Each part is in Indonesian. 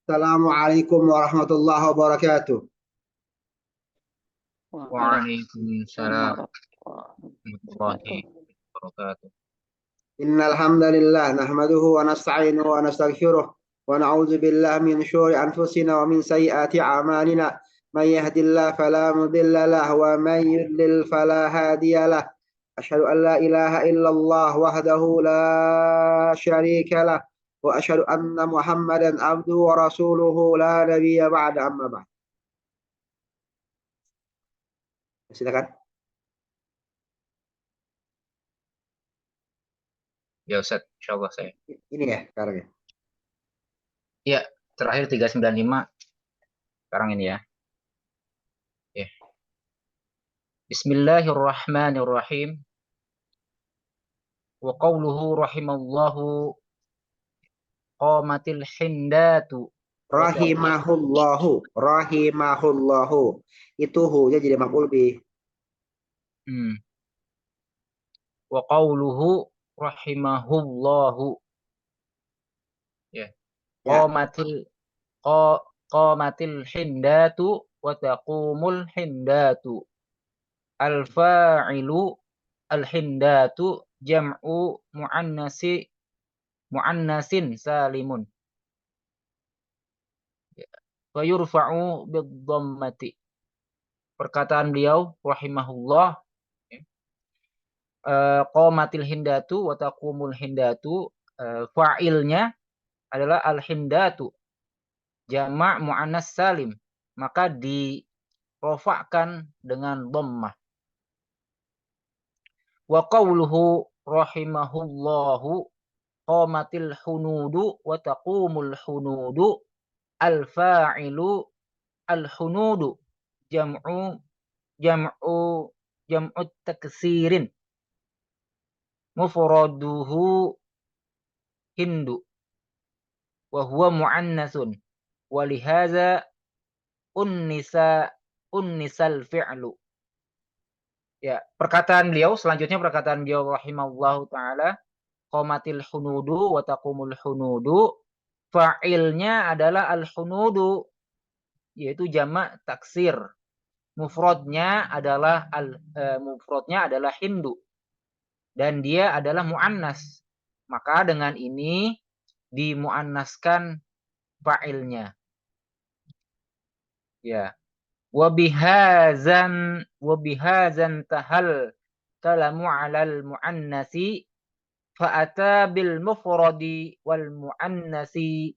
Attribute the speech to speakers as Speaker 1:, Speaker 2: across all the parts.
Speaker 1: Assalamualaikum warahmatullahi wabarakatuh.
Speaker 2: Waalaikumsalam warahmatullahi wabarakatuh.
Speaker 1: Innal hamdalillah nahmaduhu wa nasta'inuhu wa nastaghfiruh wa na'udzu billahi min syururi anfusina wa min sayyiati a'malina. Man yahdihillahu fala mudilla lahu wa man yudlil fala hadiya lahu. Asyhadu an la ilaha illallah wahdahu la syarika lah wa asyhadu anna Muhammadan abduhu wa rasuluhu la nabiyya ba'da amma ba'd. Silakan.
Speaker 2: Ya Ustaz, insyaallah saya.
Speaker 1: Ini ya sekarang ya.
Speaker 2: Iya, terakhir 395 sekarang ini ya. Ya. Bismillahirrahmanirrahim. Wa qawluhu rahimallahu qamatil hindatu wa
Speaker 1: Rahimahullahu. Itu hu-nya jadi maf'ul bih.
Speaker 2: Wa qawluhu rahimahullahu. Ya.
Speaker 1: Ya.
Speaker 2: Qamatil hindatu wa taqumul hindatu. Al-fa'ilu al-hindatu jam'u muannasin salimun. Wa yurfa'u bid-dhammati. Perkataan beliau rahimahullah, qamatil hindatu wa taqumul hindatu, fa'ilnya adalah al-hindatu, jamak muannas salim, maka dirofakkan dengan dhammah. Wa qawluhu rahimahullahu qamatil hunudu wa taqumul hunudu, al-fa'ilu al-hunudu jam'u taksirin, mufraduhu hindu wa huwa muannasun wa lihaza unnisal fi'lu. Ya, perkataan beliau selanjutnya, perkataan beliau rahimahullahu taala, qamatil hunudu wa taqumul hunudu, fa'ilnya adalah al-hunudu, yaitu jamak taksir. Mufradnya adalah hindu dan dia adalah muannas. Maka dengan ini dimuannaskan fa'ilnya. Ya. Wa bihazan tahal kalamu 'alal muannasi fa'ata bil mufradi wal muannasi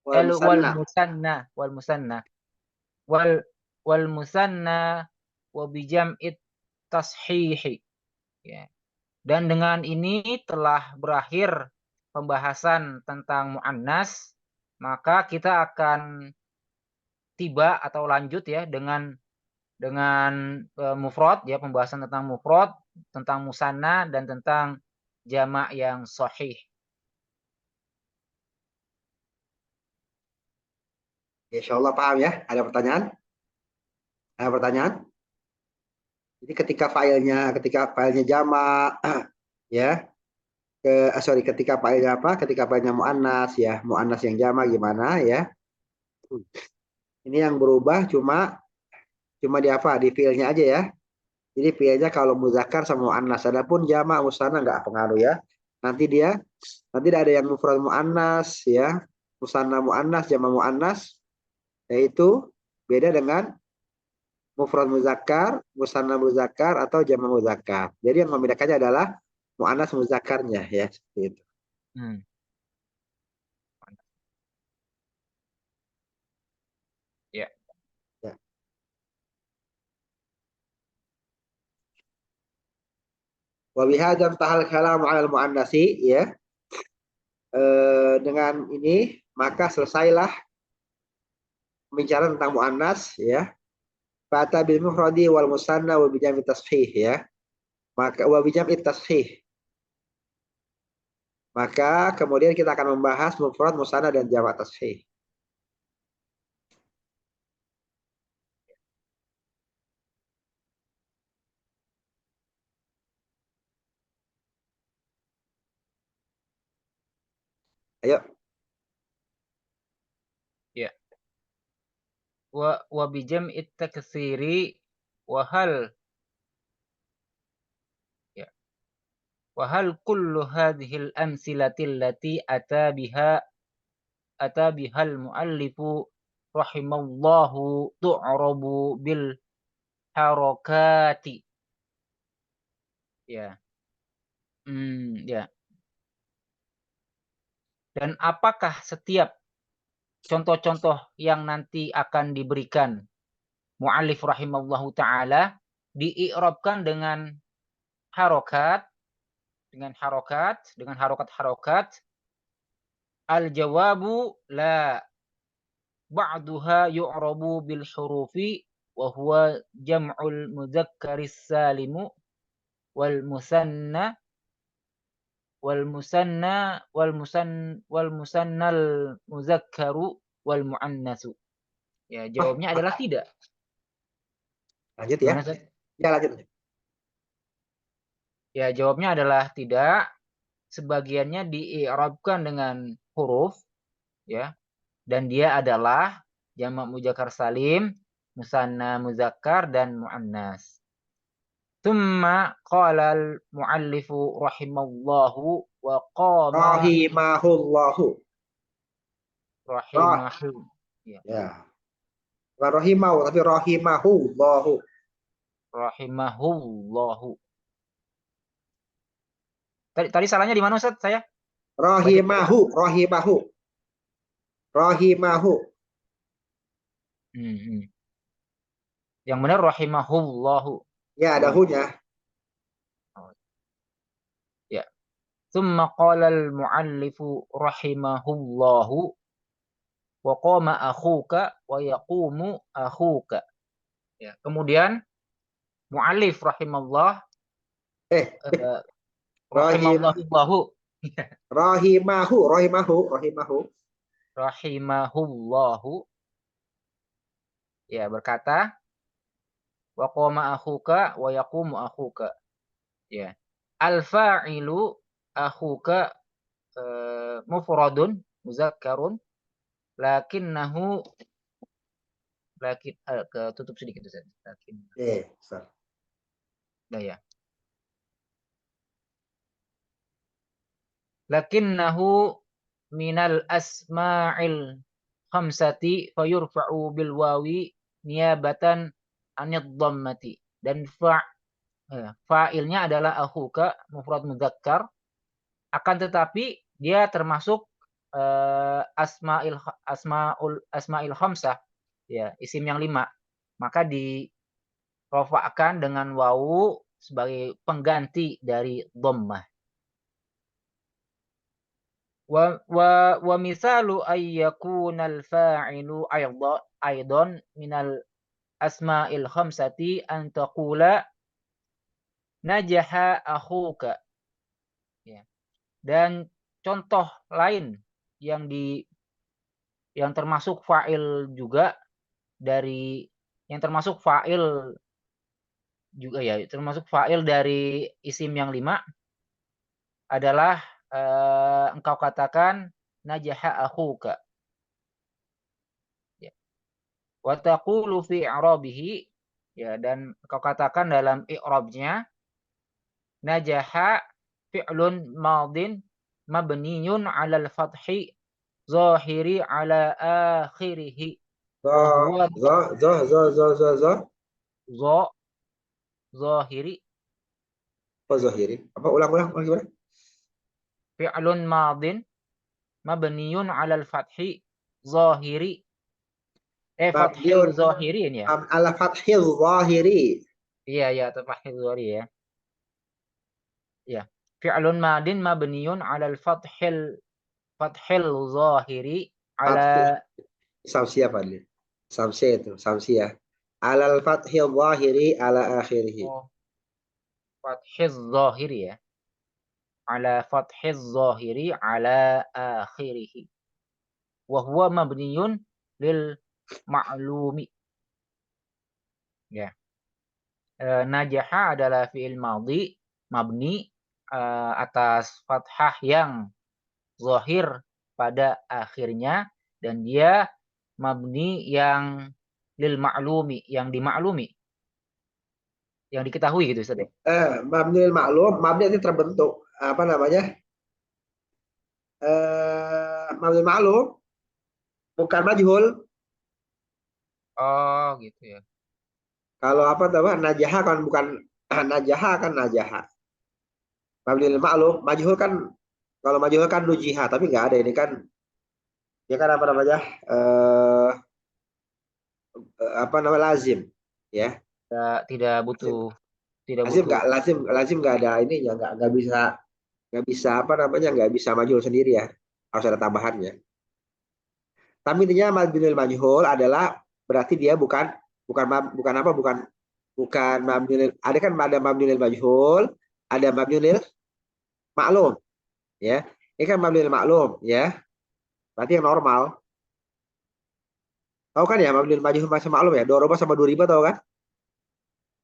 Speaker 2: wal musanna wal musanna wa bijam'it tashihi. Ya. Dan dengan ini telah berakhir pembahasan tentang muannas, maka kita akan tiba atau lanjut ya dengan mufrad, ya, pembahasan tentang mufrad, tentang musanna, dan tentang jamak yang sahih.
Speaker 1: Insyaallah paham ya. Ada pertanyaan? Ada pertanyaan? Jadi ketika filenya jamak ya. Ketika filenya apa? Ketika filenya muannas ya. Muannas yang jamak gimana ya? Ini yang berubah cuma di apa? Di fiilnya aja ya. Jadi fiilnya kalau muzakkar sama muannas, adapun jamak musanna enggak pengaruh ya. Nanti ada yang mufrad muannas ya. Musanna muannas, jamak muannas, yaitu beda dengan mufrad muzakkar, musanna muzakkar atau jamak muzakkar. Jadi yang membedakannya adalah muannas muzakkarnya ya, seperti itu.
Speaker 2: Ya.
Speaker 1: Ya. Wa bihadzal tahal kalam 'alal muannasi ya. Dengan ini maka selesailah pembicaraan tentang muannas ya. Fata bil mufradi wal musanna wa bijam'i tashih ya. Maka wa bijam'i tashih. Maka kemudian kita akan membahas mufrad, musanna dan jamak tashih. Ayo.
Speaker 2: wa bi jam'it taktsiri wa hal ya wa hal kullu hadhihi al-amsilati allati ata bihal muallifu rahimallahu tu'rabu bil harakati. Ya. Ya. Dan apakah setiap contoh-contoh yang nanti akan diberikan mu'allif rahimallahu ta'ala dii'rabkan dengan harokat, dengan harokat-harokat. Al-jawabu la, ba'duha yu'rabu bil hurufi wa huwa jam'ul mudzakkaris salimu wal musanna wal musannal muzakkaru wal muannasu. Ya, jawabnya adalah tidak.
Speaker 1: Lanjut ya.
Speaker 2: Gimana, Ustaz?
Speaker 1: Ya, lanjut.
Speaker 2: Ya, jawabnya adalah tidak. Sebagiannya dii'rabkan dengan huruf, ya, dan dia adalah jamak muzakkar salim, musanna muzakkar, dan muannas. Thumma qala al-muallifu rahimallahu wa qama
Speaker 1: Rahimahullahu.
Speaker 2: rahimahu. Ya.
Speaker 1: Ya. Bukan rahimahu, tapi rahimahullahu.
Speaker 2: Rahimahullahu. Tadi salahnya di mana, Ustaz? Saya
Speaker 1: Rahimahu.
Speaker 2: Yang benar rahimahullahu.
Speaker 1: Ya, ada hu-nya.
Speaker 2: Ya. Tsumma qala al-muallifu rahimahullahu wa qama akhuka wa yaqumu akhuka. Ya. Kemudian muallif rahimallahu rahimahullahu ya berkata wa qama akhuka wa yaqumu akhuka. Ya. Al-fa'ilu akhuka mufradun muzakkarun lakinnahu tutup sedikit Ustaz. Ya. Lakinnahu minal asma'il khamsati fayurfa'u bil wawi niyabatan anid dhammati. Dan fa'ilnya adalah akhuka mufrad mudzakkar, akan tetapi dia termasuk asma'il khamsah, ya, isim yang 5, maka dirofa'kan dengan wawu sebagai pengganti dari dhammah. Wa misalu ay yakuna al-fa'ilu aidan minal asma'il khamsati an taqula najaha akhuka. Ya. Dan contoh lain yang termasuk fa'il juga termasuk fa'il juga, ya, termasuk fa'il dari isim yang 5 adalah engkau katakan najaha akhuka. Ya. Wa taqulu fi i'rabihi, ya, dan engkau katakan dalam i'rabnya najaha fi'lun madin mabniyun 'alal fathi zahiri 'ala akhirih. Zahiri.
Speaker 1: Zahiri. Apa ulang gimana?
Speaker 2: Fi'lun madin mabniyun 'alal fathi zahiri. Fathil zahiri ini, ya.
Speaker 1: Ala fathil zahiri.
Speaker 2: Iya, fathil zahiri, ya. Ya. Fi'lun madin mabniyun 'alal fathil zahiri ala
Speaker 1: samsiyah Fadli. Samsiyah itu, samsiyah. Alal fathil zahiri ala akhirih.
Speaker 2: Fathiz zahiri, ya. Ala fathiz zahiri ala akhirih. Wa huwa mabniyun lil ma'lumi. Ya. Najaha adalah fi'il madhi mabni atas fathah yang zahir pada akhirnya, dan dia mabni yang lil ma'lumi, yang dimaklumi, yang diketahui gitu Ustaz ya.
Speaker 1: Mabni lil ma'lum, mabni itu terbentuk apa namanya? Mabni lil ma'lum bukan majhul.
Speaker 2: Oh, gitu ya.
Speaker 1: Kalau apa namanya? Najaha kan bukan najaha kan najaha. Mabni lil ma'lum, majhul kan kalau majhul kan nujiha, tapi nggak ada ini kan dia kan apa namanya? Eh apa namanya lazim ya.
Speaker 2: Tidak
Speaker 1: Lazim,
Speaker 2: butuh, tidak
Speaker 1: lazim
Speaker 2: butuh.
Speaker 1: nggak lazim nggak ada ininya nggak bisa apa namanya nggak bisa majhul sendiri ya, harus ada tambahannya. Tapi intinya mabniul majhul adalah berarti dia bukan apa bukan mabniul, ada kan ada mabniul majhul, ada mabniul maklum ya. Ini kan mabniul maklum ya, berarti yang normal. Tahu kan ya mabniul majhul sama maklum ya, doroba sama duriba tahu kan?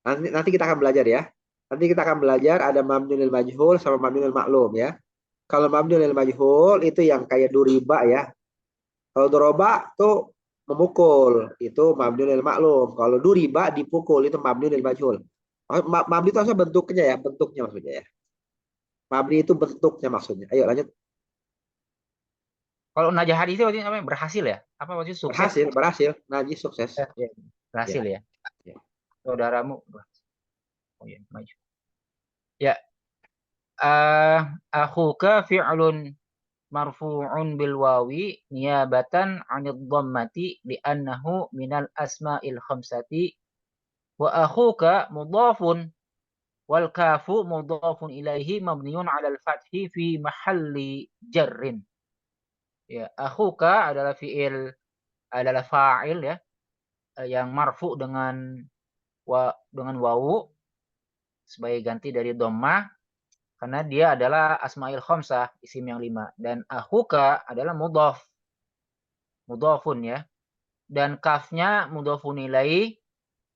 Speaker 1: Nanti kita akan belajar ya. Nanti kita akan belajar ada mabniul majhul sama mabniul maklum ya. Kalau mabniul majhul itu yang kayak duriba ya. Kalau doroba tuh memukul, itu mabniul maklum. Kalau duriba dipukul itu mabniul majhul. Mabni itu maksudnya bentuknya ya, bentuknya maksudnya ya. Mabni itu bentuknya maksudnya. Ayo lanjut.
Speaker 2: Kalau najah hadis itu maksudnya apa? Berhasil ya? Apa maksudnya sukses?
Speaker 1: Berhasil, berhasil. Najis sukses.
Speaker 2: Ya,
Speaker 1: Ya,
Speaker 2: berhasil ya.
Speaker 1: ya.
Speaker 2: Saudaramu. Oh ya, maju. Ya, akhuka fi'lun marfu'un bil wawi niyabatan 'anid dhammati li'annahu minal asma'il khamsati wa akhuka mudhafun wal kafu mudhafun ilaihi mabniun 'alal fathi fi mahalli jarrin. Ya, akhuka adalah fa'il ya, yang marfu dengan wawu sebagai ganti dari dhammah karena dia adalah asmaul khamsah, isim yang 5, dan akhuka adalah mudhafun ya, dan kafnya mudhafun ilaih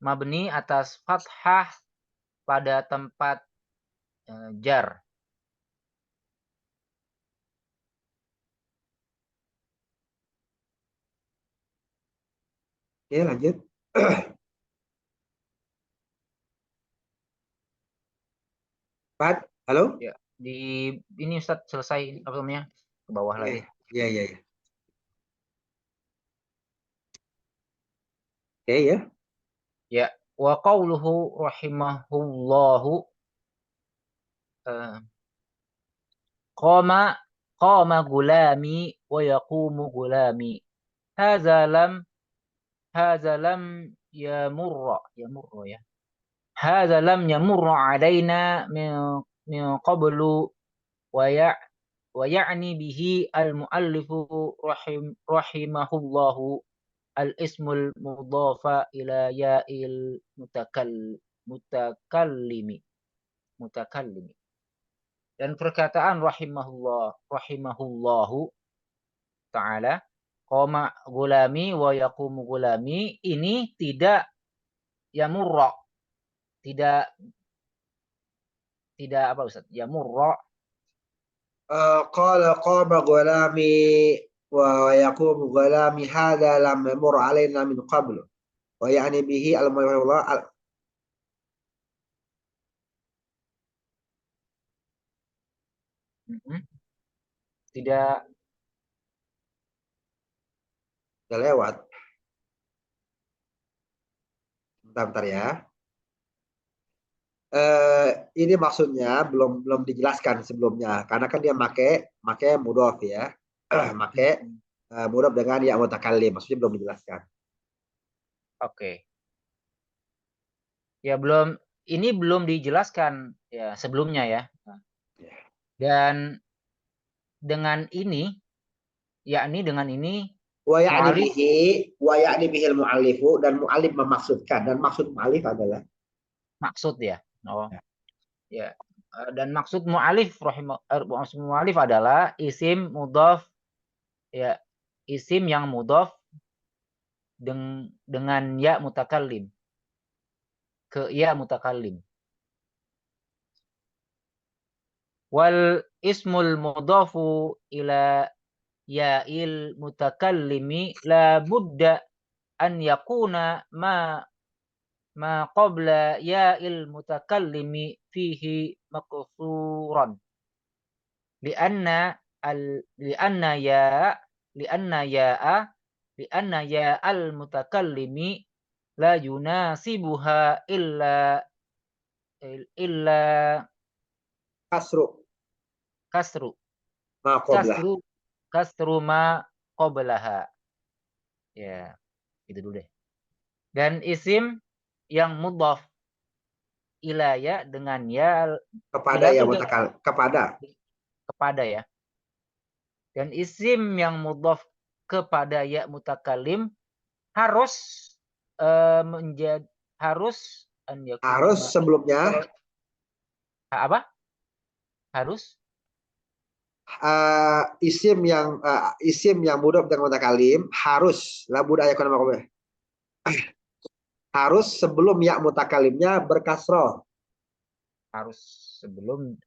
Speaker 2: mabni atas fathah pada tempat jar.
Speaker 1: Oke, lanjut. Pat, halo?
Speaker 2: Ya, di ini Ustaz selesai apa namanya? Ke bawah
Speaker 1: Iya,
Speaker 2: lagi.
Speaker 1: iya, iya. Ya. Oke ya.
Speaker 2: Ya, wa qauluhu rahimahullahu eh, qama qama gulami wa yaqumu gulami. Hadza lam hadza lam yamurra ya. Hadza lam yamurra alaina min qablu wa ya wa ya'ni bihi al-muallifu rahimahullahu al-ismul mudhafa ila ya'il mutakallimi mutakallimi. Dan perkataan rahimahullahu taala qama gulami wa yaqumu gulami ini tidak yamurra, tidak tidak apa Ustaz? Yamurra.
Speaker 1: قال قام غلامي ويقوم غلامي هذا لم يمر علينا من قبل ويعني به الله.
Speaker 2: Tidak.
Speaker 1: Udah lewat. Bentar ya. Ini maksudnya belum belum dijelaskan sebelumnya karena kan dia make mudhof ya. Make mudhof dengan ya mutakallim, maksudnya belum dijelaskan.
Speaker 2: Oke. Ya ini belum dijelaskan ya sebelumnya ya.
Speaker 1: Ya.
Speaker 2: Dan dengan ini, yakni dengan ini
Speaker 1: Wa ya'ni
Speaker 2: mu'alif
Speaker 1: bihi wa ya'ni bihil mu'allifu, dan mu'allif memaksudkan, dan maksud mu'allif adalah
Speaker 2: maksud ya. Oh,
Speaker 1: ya.
Speaker 2: ya. Dan maksud maksud mu'alif adalah isim mudhaf ya, isim yang mudhaf dengan ya mutakallim, ke ya mutakallim. Wal ismul mudhafu ila ya'il mutakallimi la budda an yakuna ma qabla ya'il mutakallimi fihi maqsuran li'anna li'anna ya li'anna ya'a li'anna ya'al mutakallimi la yunasibuha illa
Speaker 1: Kasru
Speaker 2: kasru
Speaker 1: ma qablah.
Speaker 2: kasru kasru ma qablaha. Ya, itu dulu deh. Dan isim yang mudhaf ilaya dengan ya
Speaker 1: Kepada
Speaker 2: hilaf
Speaker 1: yang
Speaker 2: juga
Speaker 1: kepada.
Speaker 2: kepada ya. Dan isim yang mudhaf kepada ya mutakalim harus menjadi harus an
Speaker 1: Harus
Speaker 2: yakuna
Speaker 1: sebelumnya
Speaker 2: apa? Harus
Speaker 1: isim yang mudhaf dengan mutakalim harus la budaya yakuna ma qablah. Harus sebelum ya mutakalimnya berkasroh.
Speaker 2: harus sebelum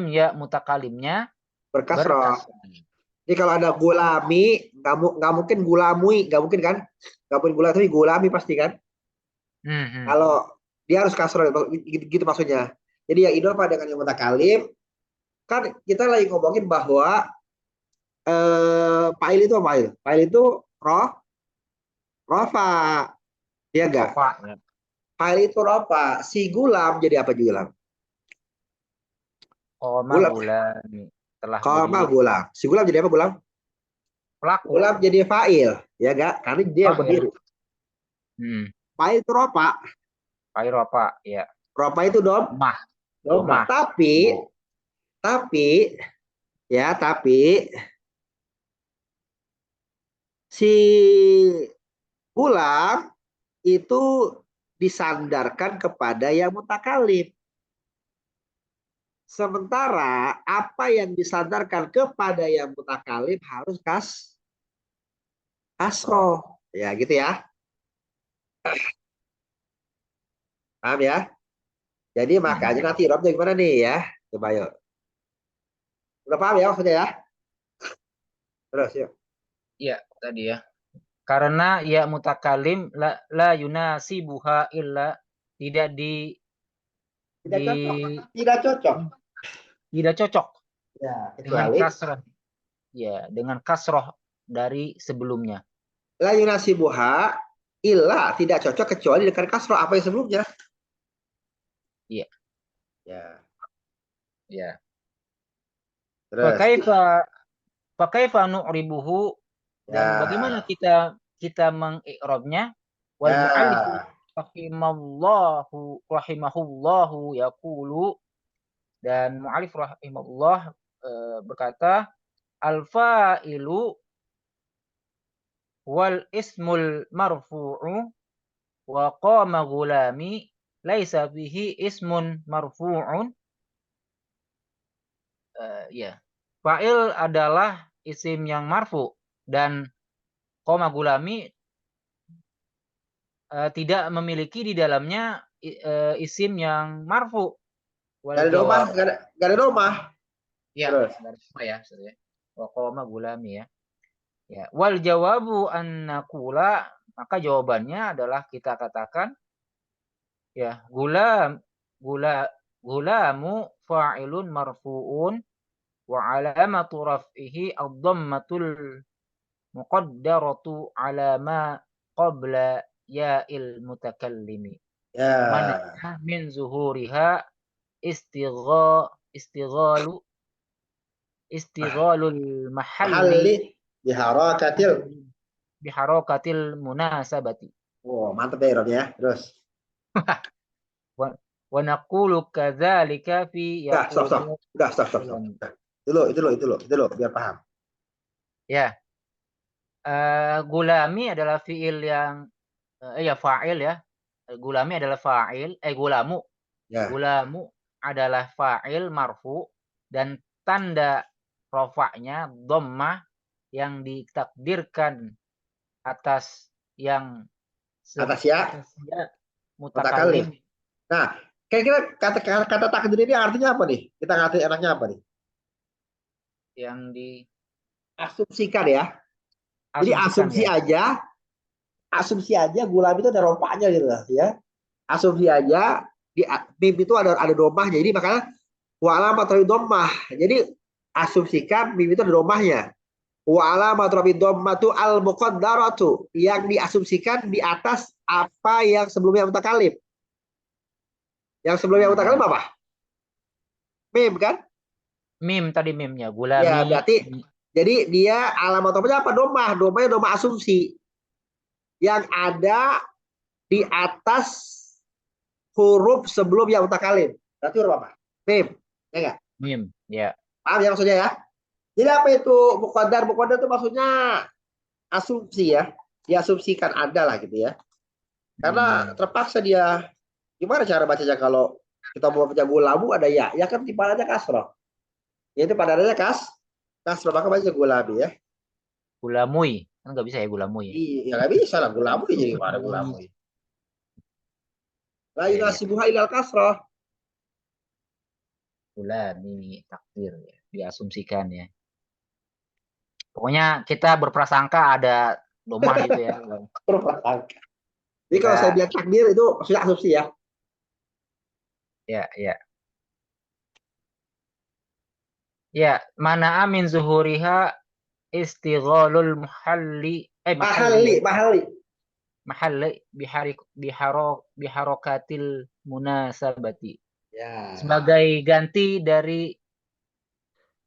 Speaker 2: ya mutakalimnya
Speaker 1: Berkasroh.
Speaker 2: berkasrah.
Speaker 1: Jadi kalau ada gulami, nggak mungkin gulamui, nggak mungkin kan? Nggak mungkin gula, tapi gulami pasti kan? Kalau dia harus kasroh, gitu maksudnya. Jadi yang idofa dengan yang mutakalim, kan kita lagi ngomongin bahwa fa'il itu apa? Fa'il itu rofa, ya enggak?
Speaker 2: Rofa.
Speaker 1: Fa'il itu rofa. Si gulam jadi apa gulam?
Speaker 2: Koma
Speaker 1: Gulam,
Speaker 2: gulami telah
Speaker 1: koma
Speaker 2: berdiri.
Speaker 1: gulam. Si gulam jadi apa gulam?
Speaker 2: Pelaku.
Speaker 1: Gulam jadi fa'il, ya enggak? Karena dia yang berdiri. Fa'il itu rofa.
Speaker 2: Fa'il rofa, ya.
Speaker 1: Rofa itu
Speaker 2: Domah.
Speaker 1: Tapi si gulam itu disandarkan kepada yang mutakalim. Sementara apa yang disandarkan kepada yang mutakalim harus kasroh. Ya gitu ya. Paham ya? Jadi makanya nanti irobnya gimana nih ya? Coba yuk. Udah paham ya maksudnya ya? Terus yuk.
Speaker 2: Iya, tadi ya. Karena ya mutakalim la yunasibuha illa tidak
Speaker 1: Tidak cocok.
Speaker 2: Tidak cocok.
Speaker 1: Ya,
Speaker 2: Dengan
Speaker 1: kecuali
Speaker 2: kasroh. Ya, dengan kasroh dari sebelumnya.
Speaker 1: la yunasibuha illa tidak cocok kecuali dengan kasroh apa yang sebelumnya.
Speaker 2: Iya.
Speaker 1: Ya.
Speaker 2: Ya.
Speaker 1: Terus.
Speaker 2: Fakaifa nu'ribuhu dan bagaimana kita mengi'rabnya? Wal mu'allif rahimahullahu yaqulu dan mu'allif rahimahullah berkata al-fa'ilu wal ismul marfu'u wa qama gulami laisa bihi ismun marfu'un. Ya. Fa'il adalah isim yang marfu dan qama gulami tidak memiliki di dalamnya isim yang marfu. Wal jawab.
Speaker 1: Gak ada domah.
Speaker 2: Ya, ya, wa qama gulami ya. Ya, wal jawabu an naqula, maka jawabannya adalah kita katakan ya gulamu fa'ilun marfu'un wa alamatu raf'ihi ad-dhammatul muqaddaratu ala ma qabla ya'il mutakallimi.
Speaker 1: Ya.
Speaker 2: Mana min zuhuriha istighalul mahalli biharakatil munasabati.
Speaker 1: Oh, mantap ya Rob ya. Terus.
Speaker 2: Wa naqulu kadzalika fi
Speaker 1: Stop. Dulu biar paham.
Speaker 2: Ya. Gulami adalah fiil yang fa'il ya. Gulami adalah fa'il, gulamu.
Speaker 1: Ya.
Speaker 2: Gulamu adalah fa'il marfu dan tanda rofaknya dhammah yang ditakdirkan atas yang
Speaker 1: ya
Speaker 2: mutakalim.
Speaker 1: Nah, kira-kira kata takdir ini artinya apa nih? Kita ngerti enaknya apa nih?
Speaker 2: Yang
Speaker 1: asumsikan ya. Jadi asumsi aja asumsi aja gulam itu ada rompaknya gitu lah ya. Asumsi aja di mim itu ada domahnya. Jadi makanya wa alamat domah. Jadi asumsikan mim itu ada domahnya. Wa alamat domah itu al muqaddaratu yang diasumsikan di atas apa yang sebelumnya mutakalim. Yang sebelumnya mutakalim apa? Mim kan?
Speaker 2: Mim tadi mimnya.
Speaker 1: Ya,
Speaker 2: Gulami.
Speaker 1: berarti jadi dia alamat domahnya apa? Domah. Domahnya domah asumsi yang ada di atas huruf sebelum yang mutakalim. Berarti huruf apa? Mim. Ya enggak?
Speaker 2: Mim. Ya.
Speaker 1: Paham ya maksudnya ya? Jadi apa itu muqaddar? Muqaddar itu maksudnya asumsi ya. Diasumsikan ada lah gitu ya. Karena terpaksa dia gimana cara bacanya kalau kita mau baca gulamu ada ya. Ya kan timpalannya kasroh. Ya itu padanannya kasroh maka baca gulabi ya.
Speaker 2: Gulamui. Kan nggak bisa ya gulamui.
Speaker 1: Iya, nggak bisa lah gulamu jadi gimana gulamu. La
Speaker 2: Ya, ya.
Speaker 1: yunasibuha ilal kasroh.
Speaker 2: Gulami takdir ya. Diasumsikan ya. Pokoknya kita berprasangka ada domah gitu ya.
Speaker 1: Berprasangka. Jadi kalau saya bilang takdir itu maksudnya asumsi ya.
Speaker 2: Ya, ya. Ya, mana amin zuhuriha istighalul mahalli mahalli biharokatil munasabati.
Speaker 1: Ya.
Speaker 2: Sebagai ganti dari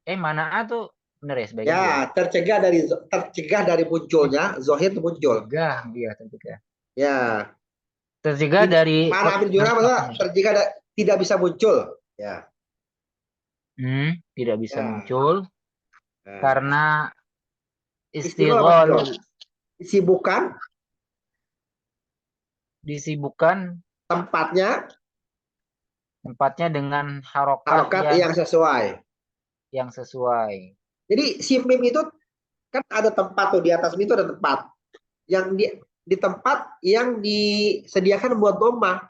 Speaker 2: mana tuh bener ya sebagai ganti ya?
Speaker 1: Ya, tercegah dari munculnya zohir itu muncul.
Speaker 2: Tercegah dia tercegah.
Speaker 1: Ya.
Speaker 2: Tercegah dari
Speaker 1: Mana amin juga maksudnya tercegah tidak bisa muncul. Ya.
Speaker 2: Tidak bisa
Speaker 1: Ya.
Speaker 2: muncul
Speaker 1: Nah.
Speaker 2: karena
Speaker 1: Istighol disibukkan tempatnya
Speaker 2: dengan harokat
Speaker 1: yang sesuai. Jadi si mim itu kan ada tempat tuh di atas mim itu ada tempat yang di tempat yang disediakan buat domah.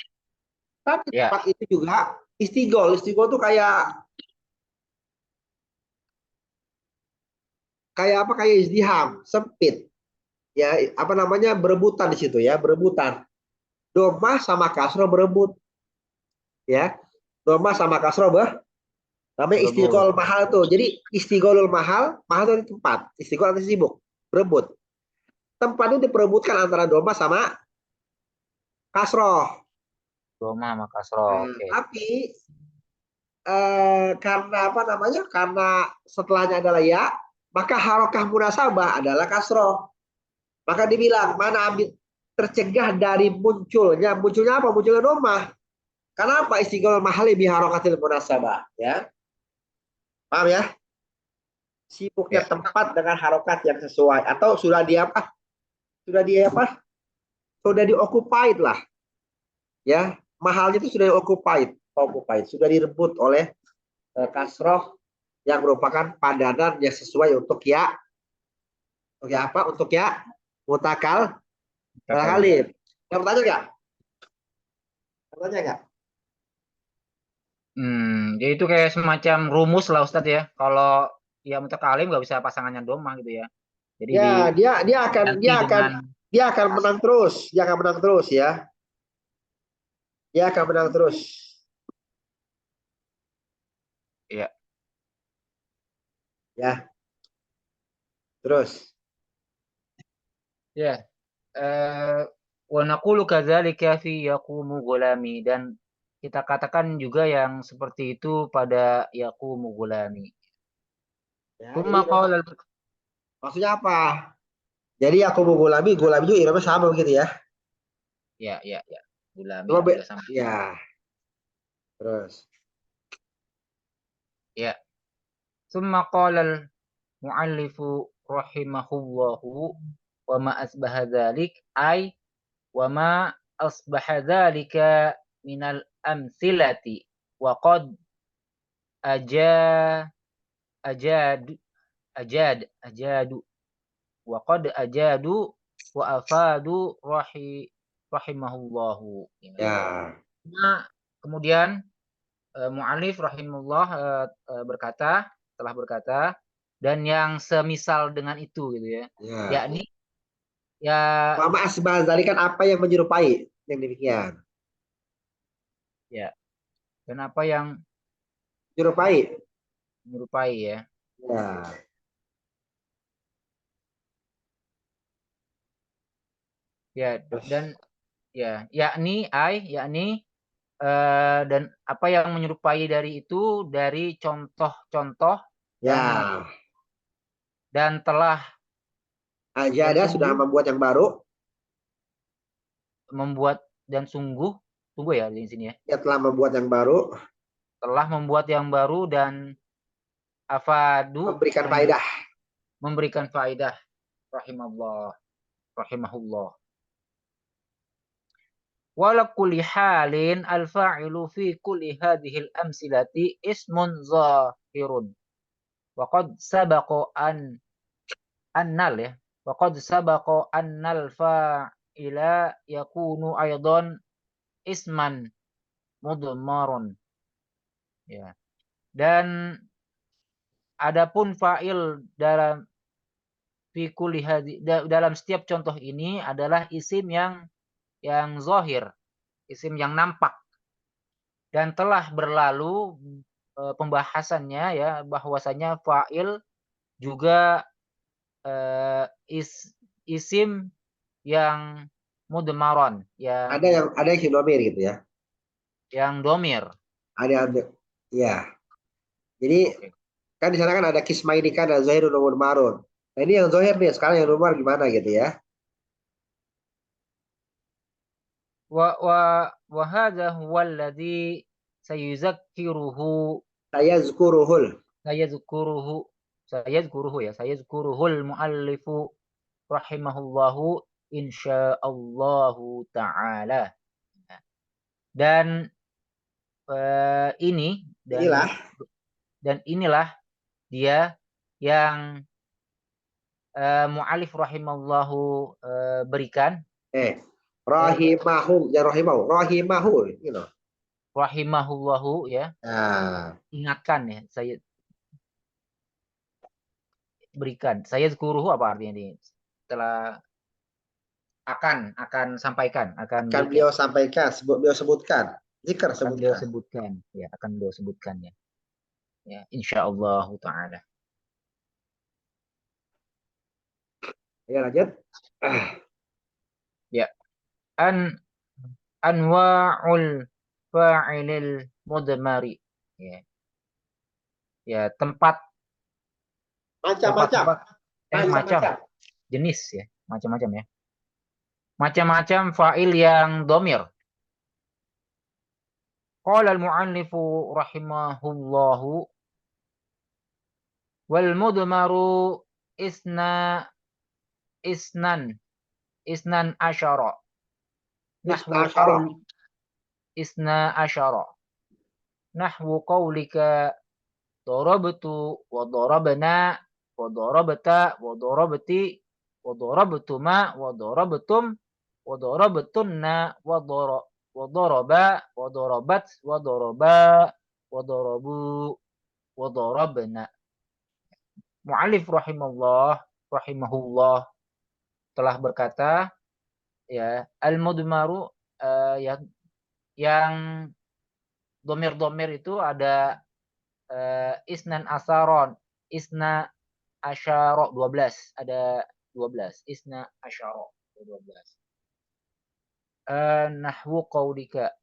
Speaker 1: Tapi tempat itu juga istigol tuh kayak apa? Kayak izdiham, sempit. Ya, apa namanya? Berebutan di situ ya, berebutan. Domah sama kasroh berebut. Ya. Domah sama kasroh namanya istighol mahal tuh. Jadi istigholul mahal itu tempat. Istighol artinya sibuk, berebut. Tempat itu diperebutkan antara domah sama kasroh.
Speaker 2: Domah sama kasroh.
Speaker 1: Tapi karena apa namanya? Karena setelahnya adalah ya, maka harokah munasabah adalah kasroh. Maka dibilang mana ambil tercegah dari munculnya apa? Munculnya domah. Kenapa istighol mahal lebih harokatil munasabah? Ya, paham ya? Sibuknya tempat dengan harokat yang sesuai atau sudah di apa? Sudah dioccupied lah. Ya, mahalnya itu sudah occupied, sudah direbut oleh kasroh yang merupakan padanan yang sesuai untuk ya. Untuk apa? Untuk ya mutakal kalim. Yang bertanya nggak? Bertanya nggak?
Speaker 2: Jadi itu kayak semacam rumus lah Ustadz ya. Kalau ya mutakalim nggak bisa pasangannya domah gitu ya. Jadi
Speaker 1: ya dia akan menang terus. Dia akan menang terus ya. Dia akan menang terus.
Speaker 2: Iya.
Speaker 1: Ya. Terus.
Speaker 2: Ya. Wa naqulu kadzalika fi yaqumu gulami, dan kita katakan juga yang seperti itu pada yaqumu gulami.
Speaker 1: Ya, maksudnya apa? Jadi aku mau gulami juga irama sama begitu ya?
Speaker 2: Ya. Gulami
Speaker 1: juga
Speaker 2: sama.
Speaker 1: Ya. Terus.
Speaker 2: Ya. Tsumma qala al-mu'allifu rahimahullahu wa ma asbaha dzalik ay wa ma asbaha dzalika minal amthilati wa qad ajadu wa qad ajadu wa afadu rahimahullahu.
Speaker 1: Ya.
Speaker 2: Nah, kemudian mu'alif rahimahullah telah berkata dan yang semisal dengan itu gitu ya. Yakni Ya,
Speaker 1: Mama asbah kan apa yang menyerupai yang demikian.
Speaker 2: ya. Dan apa yang
Speaker 1: Menyerupai.
Speaker 2: menyerupai ya.
Speaker 1: Ya.
Speaker 2: Ya,
Speaker 1: Terus,
Speaker 2: dan ya, yakni dan apa yang menyerupai dari itu dari contoh-contoh dan
Speaker 1: ya.
Speaker 2: dan telah
Speaker 1: Aja
Speaker 2: dan
Speaker 1: ada sudah
Speaker 2: sungguh
Speaker 1: membuat yang baru.
Speaker 2: membuat dan sungguh ya di sini ya.
Speaker 1: Ya telah membuat yang baru.
Speaker 2: Telah membuat yang baru dan afadu
Speaker 1: Memberikan faedah.
Speaker 2: memberikan faedah rahimallah rahimahullah. Wala kulli halin al-fa'ilu fi kulli hadhihi al-amsilati ismun zahirun. Wa qad sabaqa annal ya. Wa qad sabaqa annal fa'ila yakunu aidan isman mudmarun. Ya. Dan adapun fa'il dalam fi kulli dalam setiap contoh ini adalah isim yang zahir, isim yang nampak dan telah berlalu pembahasannya ya bahwasanya fa'il juga isim yang mudmaron
Speaker 1: Ada yang sinomir gitu ya.
Speaker 2: yang domir.
Speaker 1: Ada ya. Jadi
Speaker 2: Oke.
Speaker 1: kan di sana kan ada kisma ini kan ada Zahirun nomor Marun. Nah ini yang Zahir nih sekarang yang Umar gimana gitu ya.
Speaker 2: Wa hadha huwa alladhi sayuzakkiruhu
Speaker 1: Saya Zukuruhul.
Speaker 2: sayazkuruhu sayazkuruhul muallifu rahimahullahu insyaallahu taala. Dan ini
Speaker 1: Inilah
Speaker 2: dan inilah dia yang mu'alif rahimallahu berikan
Speaker 1: eh
Speaker 2: eh,
Speaker 1: rahimahum ya rahimahu rahimahu you know.
Speaker 2: rahimahullahu ya
Speaker 1: Nah,
Speaker 2: ingatkan ya saya berikan saya guruhu apa artinya ini setelah akan sampaikan akan
Speaker 1: akan
Speaker 2: berikan
Speaker 1: beliau sampaikan, beliau sebutkan, zikr
Speaker 2: akan beliau
Speaker 1: sebutkan.
Speaker 2: sebutkan ya akan beliau sebutkan ya insyaallah taala
Speaker 1: Ya lanjut.
Speaker 2: ya an anwa'ul fa'ilil mudmari ya ya
Speaker 1: Macam-macam,
Speaker 2: tempat macam
Speaker 1: macam-macam.
Speaker 2: jenis ya macam-macam ya macam-macam fa'il yang domir. Qala al-mu'allifu rahimahullahu wal mudmaru isna isnan isnan asyara
Speaker 1: Isna
Speaker 2: nahwu
Speaker 1: asyara.
Speaker 2: qaul isna asyara nahwu qaulika darabtu wa darabna wa darabta wa darabti wa darabtuma wa darabtum wa darabtunna wa daraba wa darabat wa daraba wa darabu wa darabna. Mu'alif rahimahullah telah berkata ya al-mudmaru yang domir-domir itu ada isnan asaron isna asyara 12 ada 12 isna asyara 12 nahwu qaulika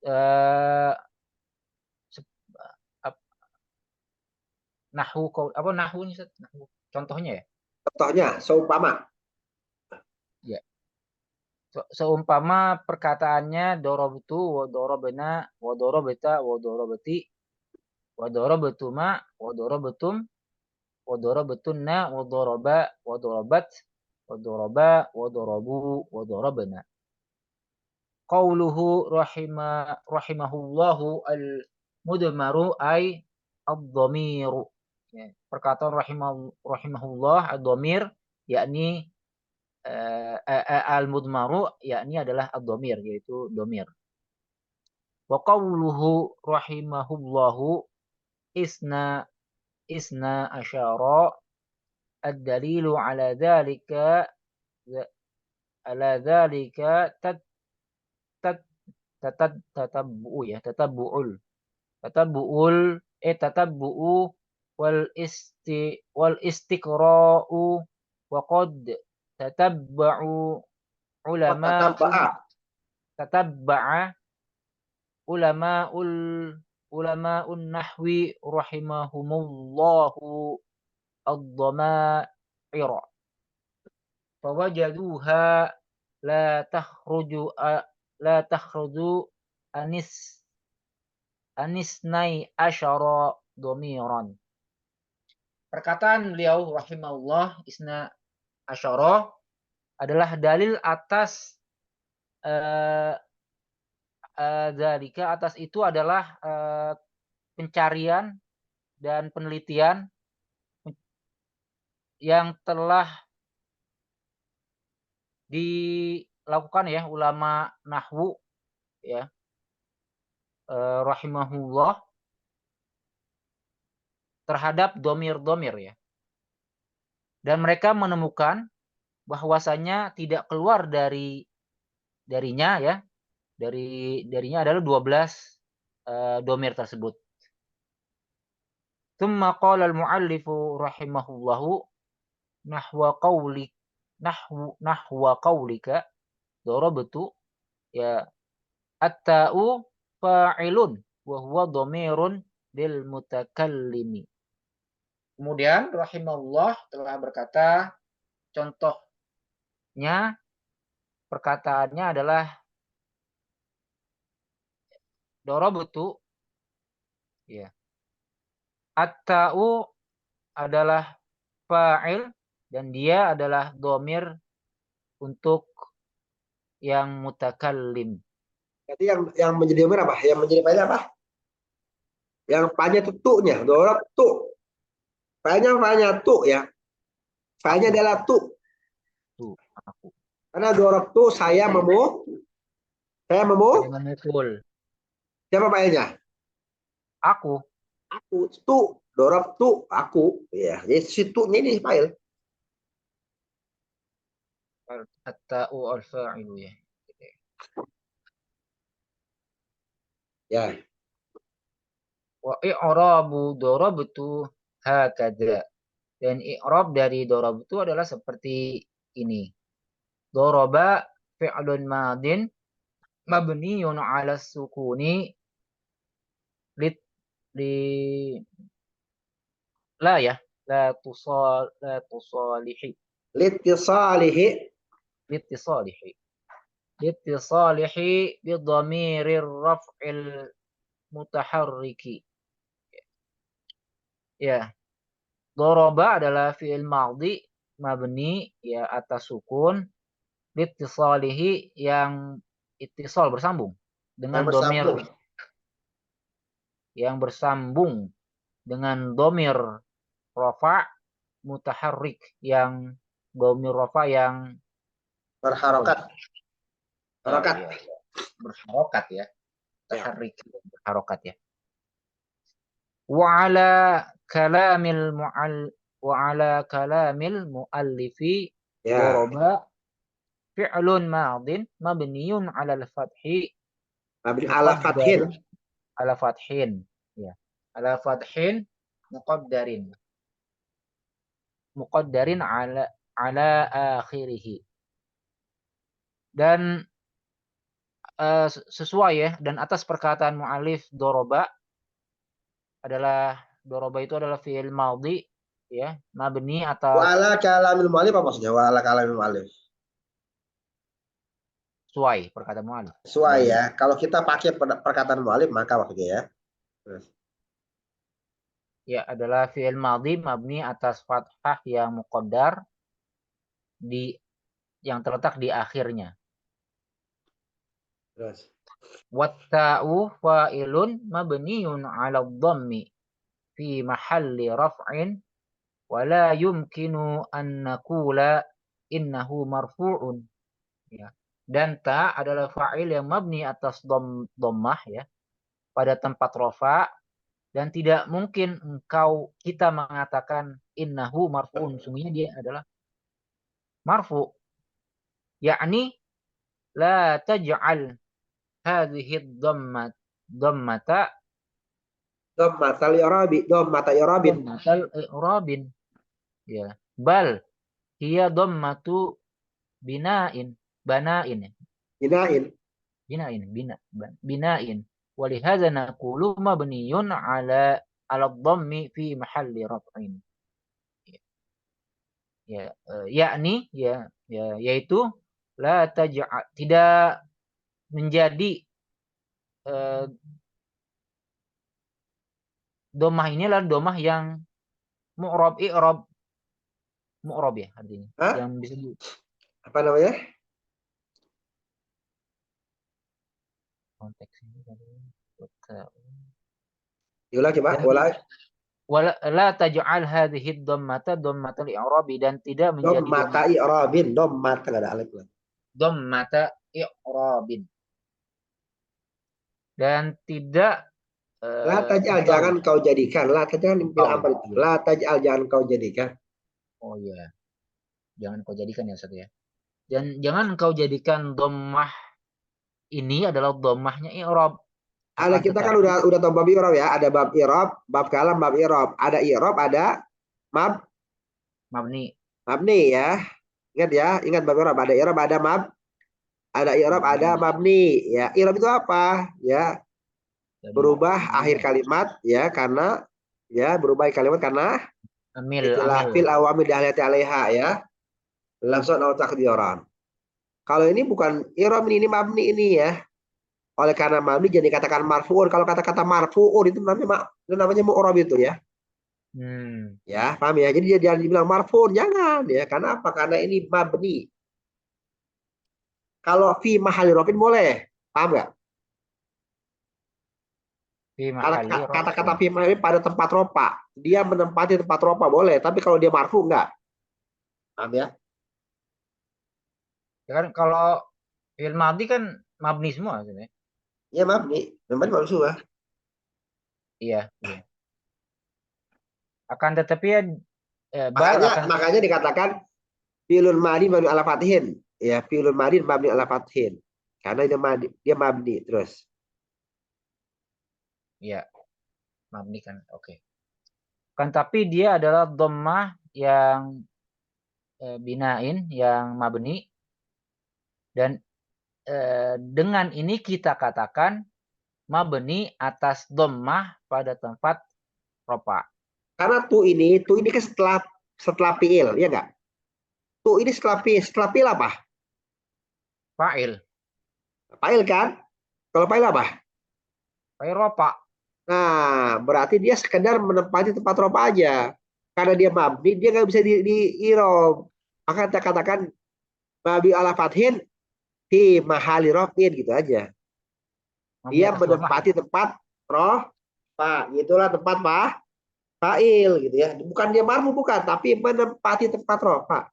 Speaker 2: uh, nahwu qaul apa nahwunya nahwu contohnya ya
Speaker 1: Contohnya, seumpama.
Speaker 2: ya seumpama perkataannya dorobtu wa dorobna wa dorobta wa dorobti wa dorobtuma wa dorobtum wa dorobatunna wa doroba wa dorobat wa doroba wa dorobu wa dorobna. Qauluhu rahimahullahu al-mudmaru ay ad-dhamiru. Ya, perkataan rahimahullah ad-dhamir yakni al-mudmaru yakni adalah ad-dhamir yaitu dhamir. Wa qauluhu rahimahullahu isna isna asyara ad-dalilu ala dzalika tat tatabbu ya, tatabbu'u wal istiqra'u wa qad tatabba'u ulama'ul
Speaker 1: Tatabba'a.
Speaker 2: tatabba'a ulama'ul ulama'un nahwi rahimahumullahu ad-dhama'ira fawajaduha la takhruju la takhruju anis anisnai asyara dhamiran. Perkataan beliau rahimahullah isna asyara adalah dalil atas dzalika atas itu adalah pencarian dan penelitian yang telah dilakukan ya ulama nahwu ya rahimahullah terhadap domir-domir ya. Dan mereka menemukan bahwasanya tidak keluar darinya ya. Darinya adalah 12 domir tersebut. Tsumma qala al-muallifu rahimahullahu nahwa qaulika darabtu ya at-ta'u fa'ilun wa huwa dhamirun lil mutakallimi. Kemudian rahimahullah telah berkata contohnya perkataannya adalah darabtu ya. At-ta'u adalah fa'il dan dia adalah dhamir untuk yang mutakallim.
Speaker 1: Jadi yang menjadi domir apa? Yang menjadi fa'il apa? Yang fa'ilnya itu tu-nya, dorab tu. Fa'ilnya tu ya. Fa'ilnya adalah tu.
Speaker 2: Tuh, aku.
Speaker 1: Karena dorab tu saya memukul. Siapa fa'ilnya?
Speaker 2: Aku.
Speaker 1: Aku tu. Dorab tu aku. Ya, jadi situ-nya ini fa'il.
Speaker 2: At-ta'u al-fa'ilu ya.
Speaker 1: Ya.
Speaker 2: Wa i'rabu darabtu hakadha. Dan i'rab dari darabtu adalah seperti ini. Daraba fi'lun madin mabniyun 'ala sukuni li la ya la tusalihi
Speaker 1: Litisalihi.
Speaker 2: litisalihi litisalihi bi dhamirir raf'il mutaharriki ya. Daraba adalah fi'il madhi mabni ya atas sukun litisalihi yang ittisal bersambung dengan domir yang bersambung dengan domir rafa mutaharrik yang domir rafa yang
Speaker 1: Berharokat. Harokat.
Speaker 2: ya, berharokat ya. Taharrik berharokat ya. Wa ala kalamil muallifi daraba fi'lun madin mabniyun 'ala al-fathi
Speaker 1: Ala fathin.
Speaker 2: Ala fathin ya. Ala fathin muqaddarin ala akhirih. Dan sesuai ya dan atas perkataan mu'allif doroba itu adalah fi'il madhi ya mabni atas
Speaker 1: Wa ala kalamil mu'allif apa maksudnya? Wa ala kalamil mu'allif.
Speaker 2: sesuai perkataan mu'allif.
Speaker 1: Sesuai ya. Kalau kita pakai perkataan mu'allif maka maksudnya ya. Terus.
Speaker 2: Ya adalah fi'il madhi mabni atas fathah yang muqaddar yang terletak di akhirnya.
Speaker 1: Terus.
Speaker 2: Watta'u fa'ilun mabniyun 'ala dhammi fi mahalli raf'in wa la yumkinu an naqula innahu marfu'un ya. Dan ta adalah fa'il yang mabni atas dhammah ya pada tempat rafa Dan tidak mungkin kita mengatakan innahu marfu'un, sungguhnya dia adalah marfu'. Yakni la taj'al hadhihi dhammata
Speaker 1: Dhammatal i'rabi, dhammata i'rabin.
Speaker 2: dhammatal i'rabin. Ya. Bal hiya dhammatu bina'in, bana'in.
Speaker 1: Binain.
Speaker 2: Bina'in. Walihadza naqulu mabniyun ala dhammi fi mahalli raf'in. Ya, yakni yaitu la taj'al, tidak menjadi domah ini adalah domah yang mu'rab ya artinya.
Speaker 1: Hah?
Speaker 2: Yang bisa
Speaker 1: Apa namanya?
Speaker 2: konteks ini
Speaker 1: Diulang coba, ulang.
Speaker 2: wala taj'al hadhihi dhammatal i'rabi, dan tidak menjadi
Speaker 1: Dhammata i'rabin, dhammata enggak ada alif lagi.
Speaker 2: dhammata i'rabin, dan tidak
Speaker 1: La taj'al,
Speaker 2: engkau.
Speaker 1: jangan kau jadikan. La taj'al fil amr itu. La taj'al, jangan kau jadikan.
Speaker 2: Oh iya. Jangan kau jadikan ya Ustaz ya. Dan jangan engkau jadikan dhammah ini adalah dhammahnya i'rab.
Speaker 1: Ada kita kan udah tahu bab i'rab ya, ada bab i'rab, bab kalam, bab i'rab. Ada i'rab, ada
Speaker 2: mabni
Speaker 1: ya. Ingat ya, ingat bab i'rab, ada i'rab, ada ada i'rab, ada mabni ya. I'rab itu apa? Ya. Berubah akhir kalimat ya karena berubah kalimat karena fil awamil dahlati 'alaiha ya. Lafzan atau takdiran. Kalau ini bukan i'rab, ini mabni ini ya. Oleh karena mabni jadi katakan marfu'un. Kalau kata-kata marfu'un itu namanya mu'rab itu ya. Ya, paham ya? Jadi dia jangan dibilang marfu'un, jangan ya. Karena apa? Karena ini mabni. Kalau fi mahali rafin boleh. Paham enggak? Kata-kata fi mahali pada tempat ropa. Dia menempati tempat ropa boleh, tapi kalau dia marfu enggak. Paham ya?
Speaker 2: Ya kan kalau fi'il madhi kan mabni semua sebenarnya.
Speaker 1: Ya mabni, memang maksudnya.
Speaker 2: Iya. Akan tetapi ya
Speaker 1: makanya dikatakan fi'lun madhi mabni ala fathin. Ya, fi'lun madhi mabni ala fathin. Karena dia mabni terus.
Speaker 2: Iya. Mabni kan. Oke. Kan tapi dia adalah dhammah yang binain, yang mabni, dan dengan ini kita katakan mabni atas dhammah pada tempat ropa.
Speaker 1: Karena tu ini kan setelah fi'il, ya enggak? Tu ini setelah fi'il apa?
Speaker 2: Fa'il.
Speaker 1: Fa'il kan? Kalau fa'il apa?
Speaker 2: Fa'il ropa.
Speaker 1: Nah, berarti dia sekedar menempati tempat ropa aja. Karena dia mabni, dia nggak bisa di i'rab. Maka kita katakan mabni ala fathin fi mahali rafin gitu aja. Dia menempati tempat rofa, itulah tempat fa'il gitu ya. Bukan dia marfu, bukan, tapi menempati tempat rofa.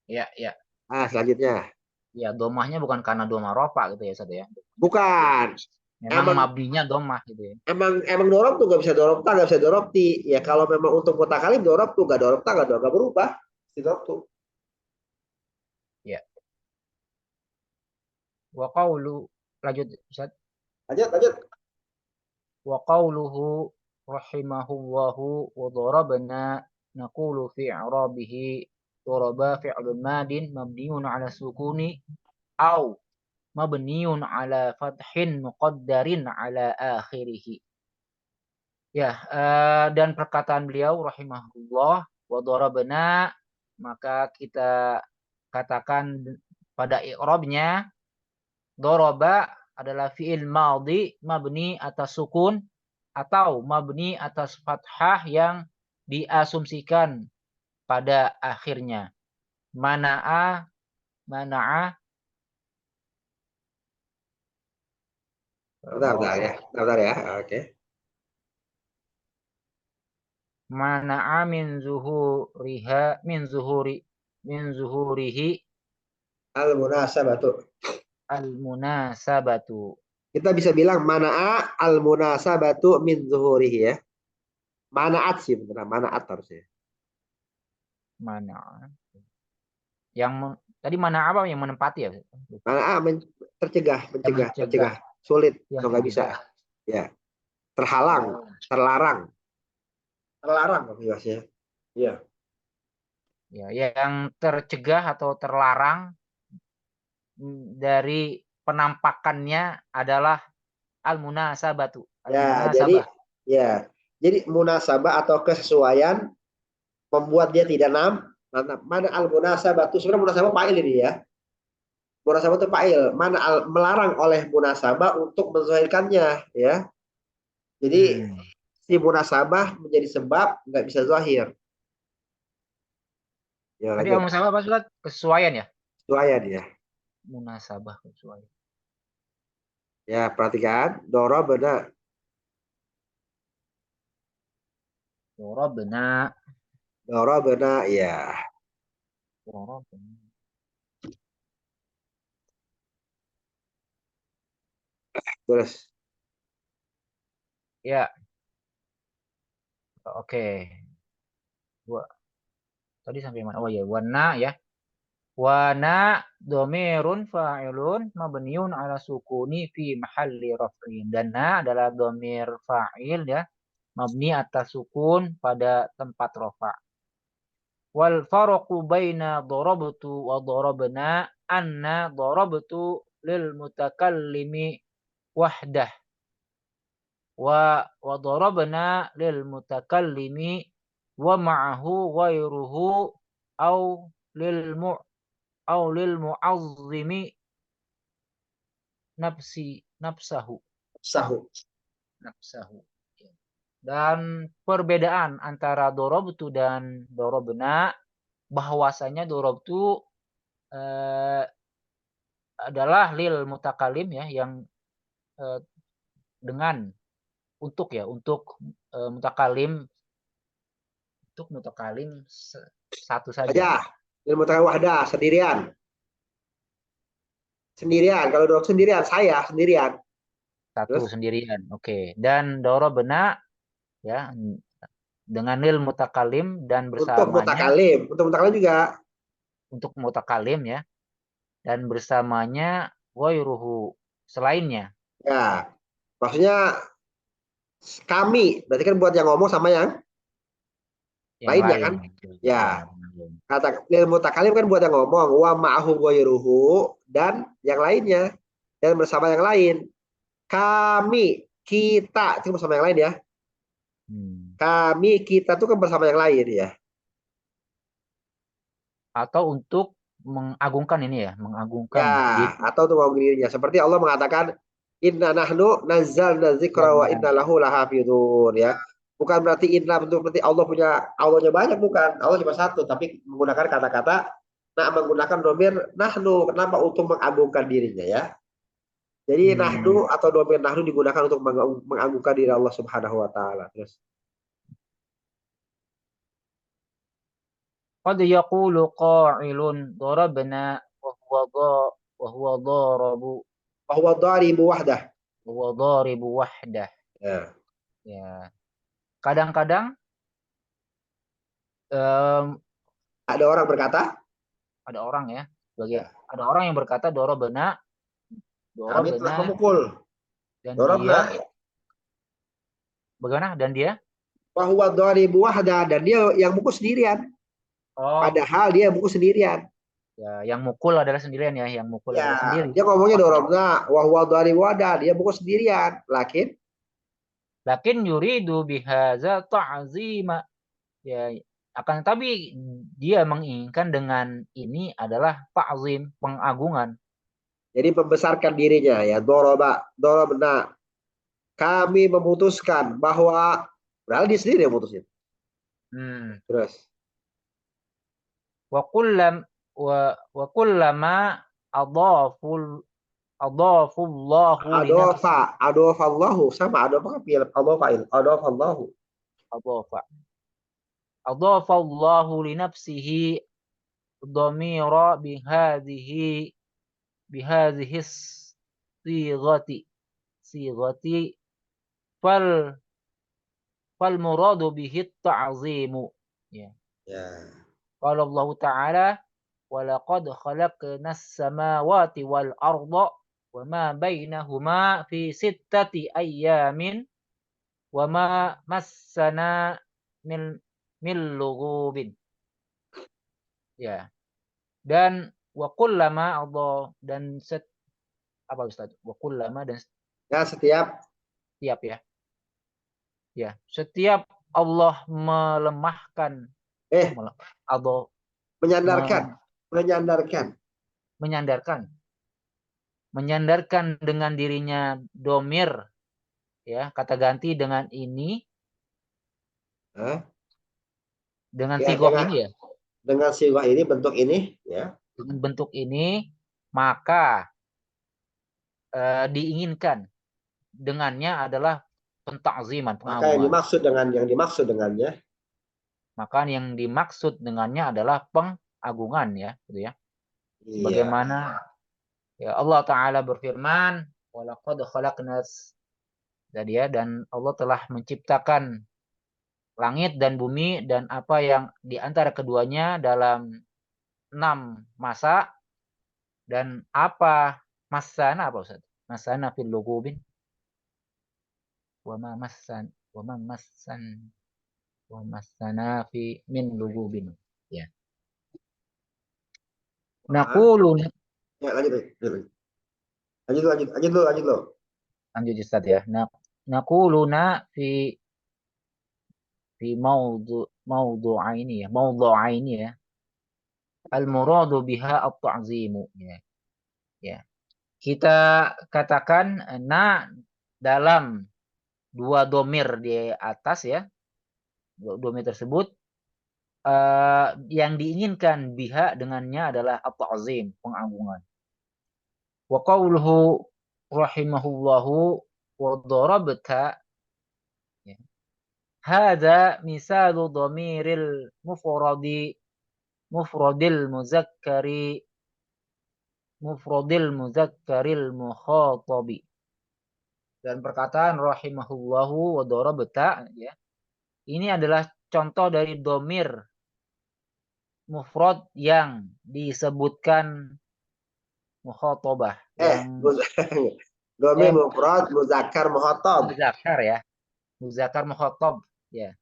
Speaker 2: Ya.
Speaker 1: Nah, selanjutnya.
Speaker 2: Ya, domahnya bukan karena domah ropa gitu ya, Ustaz ya.
Speaker 1: Bukan.
Speaker 2: Memang mabninya domah gitu ya.
Speaker 1: Emang dorob tuh nggak bisa dorob ta, nggak bisa dorob ti. Ya kalau memang untuk mutakalim dorob tuh nggak dorob ta, nggak berubah. Si dorob tuh.
Speaker 2: Ya. Wa qawlu, lanjut Ustaz.
Speaker 1: Lanjut.
Speaker 2: Wa qawluhu rahimahullahu wa darabna naqulu fi i'rabihi daraba fi'lun madin mabniun ala sukuni au mabniun ala fathin muqaddarin ala akhirih. Ya, dan perkataan beliau rahimahullah wa darabna, maka kita katakan pada i'rabnya daraba adalah fi'il madhi mabni atas sukun atau mabni atas fathah yang diasumsikan pada akhirnya. Mana'a.
Speaker 1: Bentar ya. Oke.
Speaker 2: Mana'a min zuhurihi
Speaker 1: Al-munasabatu.
Speaker 2: al-munasabatu.
Speaker 1: Kita bisa bilang mana'a al-munasabatu min zuhurihi ya. Mana'at sih benar, mana'at harusnya.
Speaker 2: Mana? Tadi mana apa yang menempati ya?
Speaker 1: Mana'a tercegah,
Speaker 2: Yang
Speaker 1: mencegah,
Speaker 2: mencegah,
Speaker 1: sulit
Speaker 2: yang
Speaker 1: atau nggak bisa.
Speaker 2: mencegah.
Speaker 1: Ya, terhalang,
Speaker 2: Oh,
Speaker 1: terlarang. Terlarang ya. Iya.
Speaker 2: ya, yang tercegah atau terlarang dari penampakannya adalah al-munasabatu.
Speaker 1: Ya, jadi
Speaker 2: Al-munasabah.
Speaker 1: ya. Jadi munasabah atau kesesuaian membuat dia tidak mana al-munasabah itu sebenarnya munasabah fa'il ini ya. Munasabah itu fa'il. Mana melarang oleh munasabah untuk menzuhirkannya ya. Jadi
Speaker 2: Hmm.
Speaker 1: si munasabah menjadi sebab nggak bisa zahir. Ya
Speaker 2: Tadi
Speaker 1: lanjut.
Speaker 2: al-munasabah apa surat? Kesesuaian ya?
Speaker 1: Kesesuaian ya.
Speaker 2: Munasabah kesesuaian.
Speaker 1: Ya perhatikan. Dorobena.
Speaker 2: Dorobna.
Speaker 1: Dorobena ya.
Speaker 2: Dorobna.
Speaker 1: Terus.
Speaker 2: Ya, oke. Gua tadi sampai mana? Oh ya, wana ya. Wana domirun fa'ilun mabniun ala sukuni fi mahalli raf'in. Dan na adalah domir fa'il ya. Mabni atas sukun pada tempat rofa. Wal farqu baina darabtu wa darabna anna darabtu lil mutakallimi wahdah wa darabna lil mutakallimi wa ma'ahu ghairuhu au lil mu au lil mu'azzimi nafsahu.
Speaker 1: Sahu.
Speaker 2: Nafsahu. Dan perbedaan antara dorobtu dan dorobna bahwasanya dorobtu adalah lil mutakalim ya yang eh, dengan untuk mutakalim satu saja.
Speaker 1: Aja. Ilmu wahdah sendirian. Sendirian. Kalau dorok sendirian, saya sendirian.
Speaker 2: Satu
Speaker 1: Terus
Speaker 2: sendirian. Oke. Dan dorobna ya dengan lil mutakalim dan bersamanya
Speaker 1: untuk mutakalim juga.
Speaker 2: untuk mutakalim ya dan bersamanya wairuhu selainnya
Speaker 1: Ya, maksudnya kami. Berarti kan buat yang ngomong sama yang
Speaker 2: yang
Speaker 1: lainnya
Speaker 2: lain.
Speaker 1: kan?
Speaker 2: Ya,
Speaker 1: Ya, kata ilmu takalim kan buat yang ngomong. Wa ma'ahu ghairuhu dan yang lainnya. Dan bersama yang lain. Kami, kita. Itu bersama yang lain ya. Kami, kita tuh kan bersama yang lain ya.
Speaker 2: Atau untuk mengagungkan ini ya, mengagungkan
Speaker 1: Ya,
Speaker 2: diri.
Speaker 1: atau untuk ngomong dirinya. Seperti Allah mengatakan, Inna nahnu nazzalna dzikra wa inna lahu lahafidhun ya. Bukan berarti inna bentuk berarti Allah punya Allahnya banyak, bukan. Allah cuma satu, tapi menggunakan kata-kata menggunakan domir nahnu. Kenapa? Untuk mengagungkan dirinya ya. Jadi nahnu atau domir nahnu digunakan untuk mengagungkan diri Allah Subhanahu wa taala. Terus
Speaker 2: Qad yaqulu qa'ilun darabna wa huwa darabu
Speaker 1: bahwa dharibu wahdah.
Speaker 2: wa huwa daribu wahdah.
Speaker 1: Ya.
Speaker 2: Ya. Kadang-kadang
Speaker 1: Ada orang berkata,
Speaker 2: ada orang ya,
Speaker 1: ya,
Speaker 2: ada orang yang berkata darabna
Speaker 1: kami telah memukul.
Speaker 2: dan
Speaker 1: Dorabna
Speaker 2: dia bagaimana? Dan dia
Speaker 1: bahwa dharibu wahdah dan dia yang mukul sendirian. Padahal dia mukul sendirian.
Speaker 2: ya, yang mukul adalah sendirian ya, yang mukul adalah
Speaker 1: Ya,
Speaker 2: sendiri.
Speaker 1: dia ngomongnya dorobna wahwa dharibu wahdah, dia mukul sendirian.
Speaker 2: Lakin yuridu bihaza ta'zima. Ya, akan tetapi dia menginginkan dengan ini adalah ta'zim, pengagungan.
Speaker 1: Jadi membesarkan dirinya ya, dorobna. Kami memutuskan bahwa berarti dia sendiri yang mutusin. Terus
Speaker 2: Wa kullama adafullahu li nafsi.
Speaker 1: Adofallahu sama adofa fi'il adofallahu.
Speaker 2: Adafallahu li nafsihi dhamira bihadhihi sighati sighati fal fal muradu bihi ta'zimu. Ya.
Speaker 1: Ya.
Speaker 2: Qala Allah Ta'ala wa laqad khalaqnas samawati wal arda wa ma bainahuma fi sittati ayyamin wa ma massana min lughubin. Ya. Dan wa kullama Allah dan apa Ustaz? Wa kullama dan
Speaker 1: Ya, setiap
Speaker 2: setiap ya. Ya, setiap Allah melemahkan
Speaker 1: eh
Speaker 2: Allah
Speaker 1: menyandarkan, menyandarkan.
Speaker 2: menyandarkan dengan dirinya domir, ya, kata ganti dengan ini,
Speaker 1: Hah?
Speaker 2: dengan
Speaker 1: Ya,
Speaker 2: sigoh ini ya,
Speaker 1: dengan siwah ini, bentuk ini, ya.
Speaker 2: dengan bentuk ini, maka diinginkan dengannya adalah pentakziman,
Speaker 1: Maka yang
Speaker 2: pengagungan.
Speaker 1: dimaksud dengannya,
Speaker 2: Maka yang dimaksud dengannya adalah pengagungan ya, gitu ya.
Speaker 1: iya.
Speaker 2: Sebagaimana ya Allah Ta'ala berfirman, walaqad khalaqnas, dan Allah telah menciptakan langit dan bumi dan apa yang di antara keduanya dalam 6 masa. Dan apa masana, apa Ustaz? Masana fil lugubin wa ma massan wa ma massan wa massana fi min lugubin. Ya. Naqulu,
Speaker 1: Ya, lanjut lo.
Speaker 2: lanjut Ustaz ya. Naquluna fi maudhu'aini ya, maudhu'aini ya. Al-muradu biha at-ta'zimu ya. Ya. Kita katakan dalam dua domir di atas ya. Dua domir tersebut yang diinginkan biha dengannya adalah at-ta'zim, pengagungan. Wa qawluhu rahimahullahu wa darabta, ya. Hadza misalu dhamiril mufradil muzakkaril mukhatabi. Dan perkataan rahimahullahu wa darabta, ya. Ini adalah contoh dari domir mufrad yang disebutkan mukhatabah, yang
Speaker 1: Domir mufrad, muzakkar, muhatab.
Speaker 2: muzakkar ya, muzakkar mukhatab ya,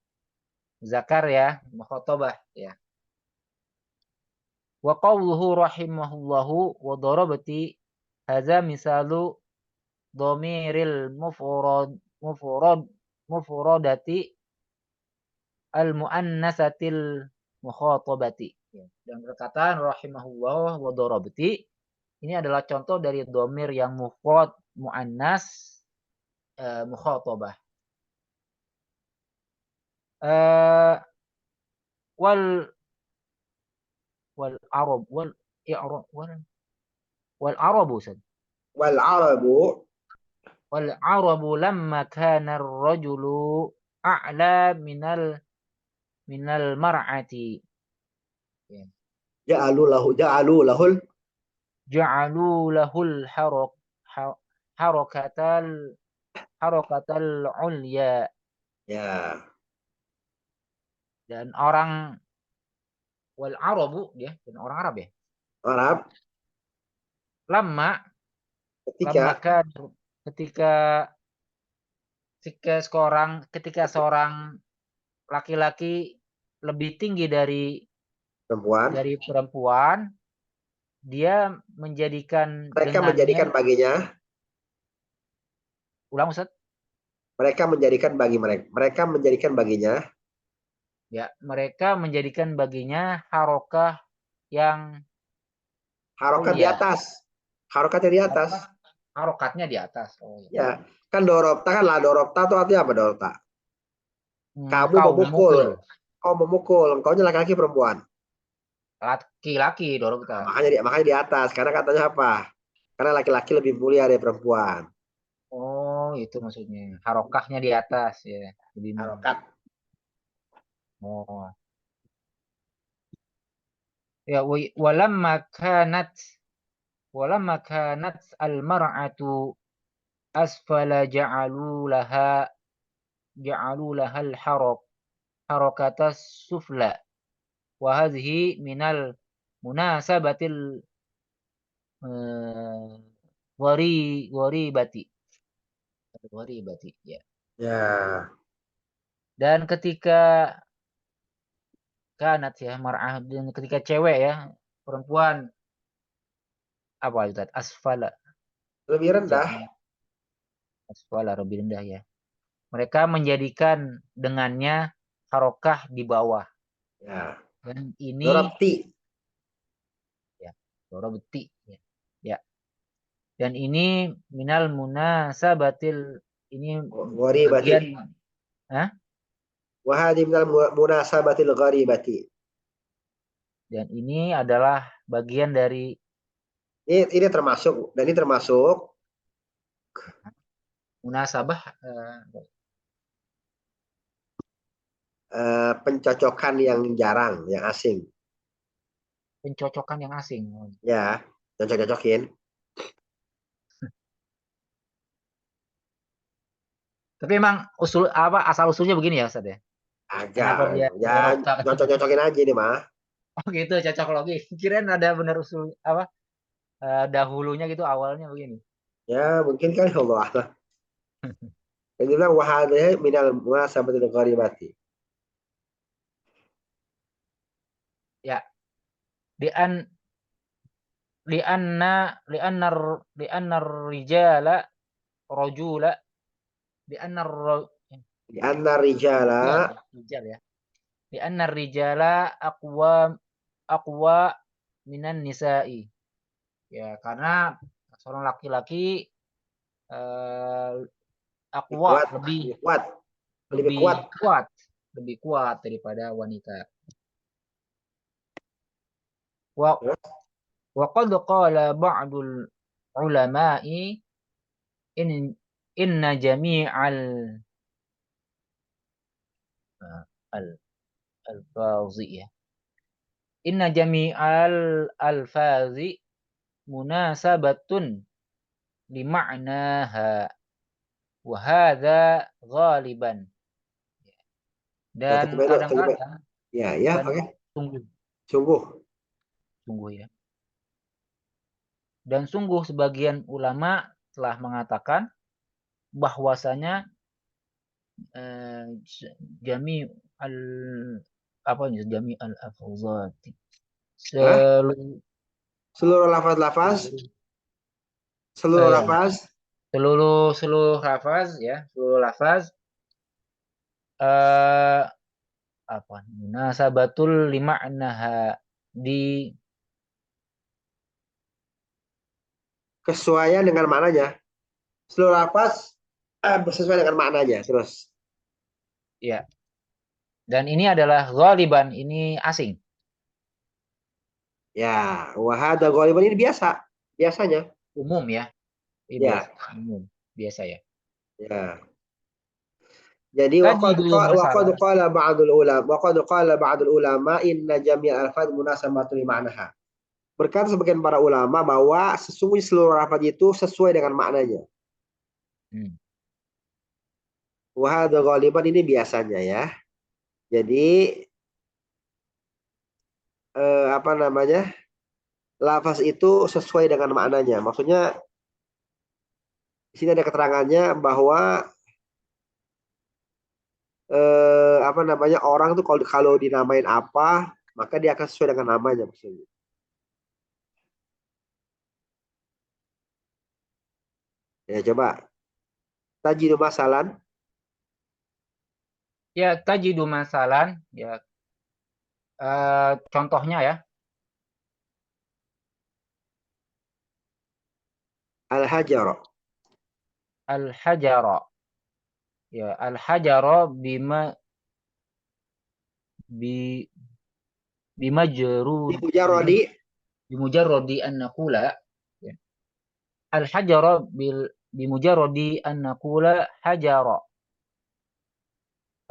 Speaker 2: muzakkar ya, mukhatabah ya. Wa qawluhu rahimahullahu wa darabati, hadza misalu dhamiril mufradati al muannasatil mukhatabati. Ya. Dan perkataan rahimahullah wa darabati ini adalah contoh dari dhamir yang mufrad muannas mukhatabah. Wal arab wal i'rab wal arabu
Speaker 1: Wal arabu,
Speaker 2: wal arabu lamma kana ar-rajulu a'la minal mar'ati, ya.
Speaker 1: ja'alu lahul
Speaker 2: Ja'alu lahul harakatal ulya.
Speaker 1: ya.
Speaker 2: Dan orang wal arabu ya, dan orang Arab ya.
Speaker 1: Arab
Speaker 2: Lama
Speaker 1: ketika
Speaker 2: kan ketika ketika seorang laki-laki lebih tinggi dari
Speaker 1: perempuan,
Speaker 2: perempuan, dia menjadikan
Speaker 1: mereka
Speaker 2: dengannya,
Speaker 1: menjadikan baginya,
Speaker 2: ulang Ustaz,
Speaker 1: mereka menjadikan baginya
Speaker 2: ya, mereka menjadikan baginya harokah yang
Speaker 1: harokat di
Speaker 2: ulia,
Speaker 1: atas. Harokatnya di atas.
Speaker 2: harokatnya di atas. Oh, ya.
Speaker 1: Ya, kan dorobta kan lah, dorobta itu artinya apa dorobta? Kamu
Speaker 2: Kau
Speaker 1: memukul. Kau memukul. Engkaunya laki-laki perempuan.
Speaker 2: Laki-laki dorong kita.
Speaker 1: Makanya di atas. Karena katanya apa? Karena laki-laki lebih mulia dari perempuan.
Speaker 2: Oh, itu maksudnya. Harokahnya di atas ya. Lebih
Speaker 1: Harokat.
Speaker 2: Oh. Ya, walamma kanat al-mar'atu asfala ja'alu laha harakatas sufla wa hadhihi minal munasabatil eh, gharibati ya.
Speaker 1: Ya.
Speaker 2: Dan ketika kanat ya mar'ah, dan ketika cewek ya, perempuan, apa itu tadi? Asfala,
Speaker 1: Lebih rendah.
Speaker 2: jadi asfala lebih rendah ya. Mereka menjadikan dengannya harokah di bawah.
Speaker 1: Ya.
Speaker 2: Dan ini
Speaker 1: Dorabti.
Speaker 2: ya, doro beti ya. Ya. Dan ini minal munasabatil, ini
Speaker 1: Gharibati.
Speaker 2: bagian, Hah?
Speaker 1: Wahadi minal munasabatil gharibati.
Speaker 2: Dan ini adalah bagian dari
Speaker 1: Ini termasuk, dan ini termasuk
Speaker 2: munasabah,
Speaker 1: pencocokan yang jarang, yang asing.
Speaker 2: pencocokan yang asing.
Speaker 1: Ya, cocok-cocokin.
Speaker 2: Tapi emang usul apa asal usulnya begini ya Ustaz ya?
Speaker 1: Agak.
Speaker 2: Kenapa dia
Speaker 1: Ya,
Speaker 2: Eropa?
Speaker 1: cocok-cocokin aja nih, mah.
Speaker 2: Oh gitu, cocok logi. Kirain ada benar usul apa, dahulunya gitu, awalnya begini.
Speaker 1: Ya, mungkin kan Allah. Yang bilang wahadih minal munasabatil gharibati.
Speaker 2: Ya, di an di anna di annar di annar rijala rojula di annar
Speaker 1: Di anna rijala
Speaker 2: rijal ya. Di annar rijala aqwa minan nisa'i. Ya, karena seorang laki-laki eh, aqwa
Speaker 1: kuat,
Speaker 2: lebih
Speaker 1: lebih kuat, lebih
Speaker 2: lebih
Speaker 1: kuat.
Speaker 2: kuat, lebih kuat daripada wanita. Wa wa qad qala ba'dul ulama'i in inna jami'al al alfazi ya. Inna jami'al alfazi munasabatun lima'naha wa hadza ghaliban.
Speaker 1: Ya,
Speaker 2: Dan
Speaker 1: terjemah dulu, terjemah.
Speaker 2: kadang-kadang,
Speaker 1: Ya, ya,
Speaker 2: dan
Speaker 1: oke.
Speaker 2: sungguh
Speaker 1: Sungguh.
Speaker 2: sungguh ya. Dan sungguh sebagian ulama telah mengatakan bahwasanya eh, jami al apa ini jami al afzati
Speaker 1: Hah?
Speaker 2: seluruh
Speaker 1: Seluruh lafaz-lafaz, seluruh
Speaker 2: eh,
Speaker 1: lafaz
Speaker 2: seluruh seluruh lafaz ya, seluruh lafaz eh apa munasabatul lima naha di
Speaker 1: kesesuaian dengan maknanya. Seluruh lafaz sesuai dengan maknanya. Terus.
Speaker 2: ya, dan ini adalah ghaliban, ini asing,
Speaker 1: Ya, wahada ghaliban ini biasa. Biasanya.
Speaker 2: umum ya, ini biasa
Speaker 1: Ya,
Speaker 2: umum biasa ya.
Speaker 1: ya. Jadi
Speaker 2: Tajidu masalah,
Speaker 1: waqad qala ba'dul ulama inna jami'al alfaz munasabatun li ma'naha. Berkata sebagian para ulama bahwa sesungguhnya seluruh lafaz itu sesuai dengan maknanya.
Speaker 2: hmm.
Speaker 1: Wahada ghaliban ini biasanya ya. Jadi apa namanya? Lafaz itu sesuai dengan maknanya. Maksudnya di sini ada keterangannya bahwa apa namanya orang tuh kalau dinamain apa maka dia akan sesuai dengan namanya maksudnya. Ya coba tajidu masalan
Speaker 2: Ya tajidu masalan ya, contohnya ya,
Speaker 1: al hajar.
Speaker 2: al hajara ya, al hajara bi
Speaker 1: Di
Speaker 2: bimajrud
Speaker 1: mujarrodi
Speaker 2: bimujarrodi an naqula ya. Al hajara bimujarrodi an naqula hajara,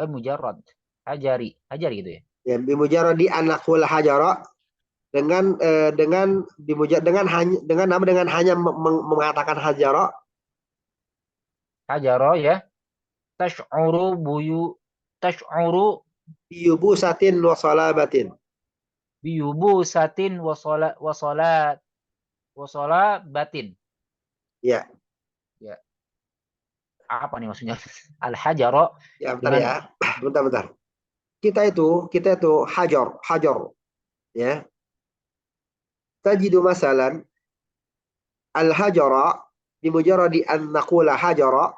Speaker 2: mujarrad hajari gitu ya.
Speaker 1: ya di mujarrodi anakul hajara dengan dengan hanya dengan nama dengan hanya mengatakan hajara
Speaker 2: hajaro ya, tash'uru buyu tash'uru
Speaker 1: Biyubusatin wa salabatin.
Speaker 2: biyubu satin wasola batin.
Speaker 1: Ya,
Speaker 2: Ya, apa nih maksudnya? Al hajaro
Speaker 1: ya bentar
Speaker 2: dengan
Speaker 1: ya. Bentar. Kita itu hajar, hajar, ya. Tajidu masalan al-hajara bimujarradi an naqula hajara,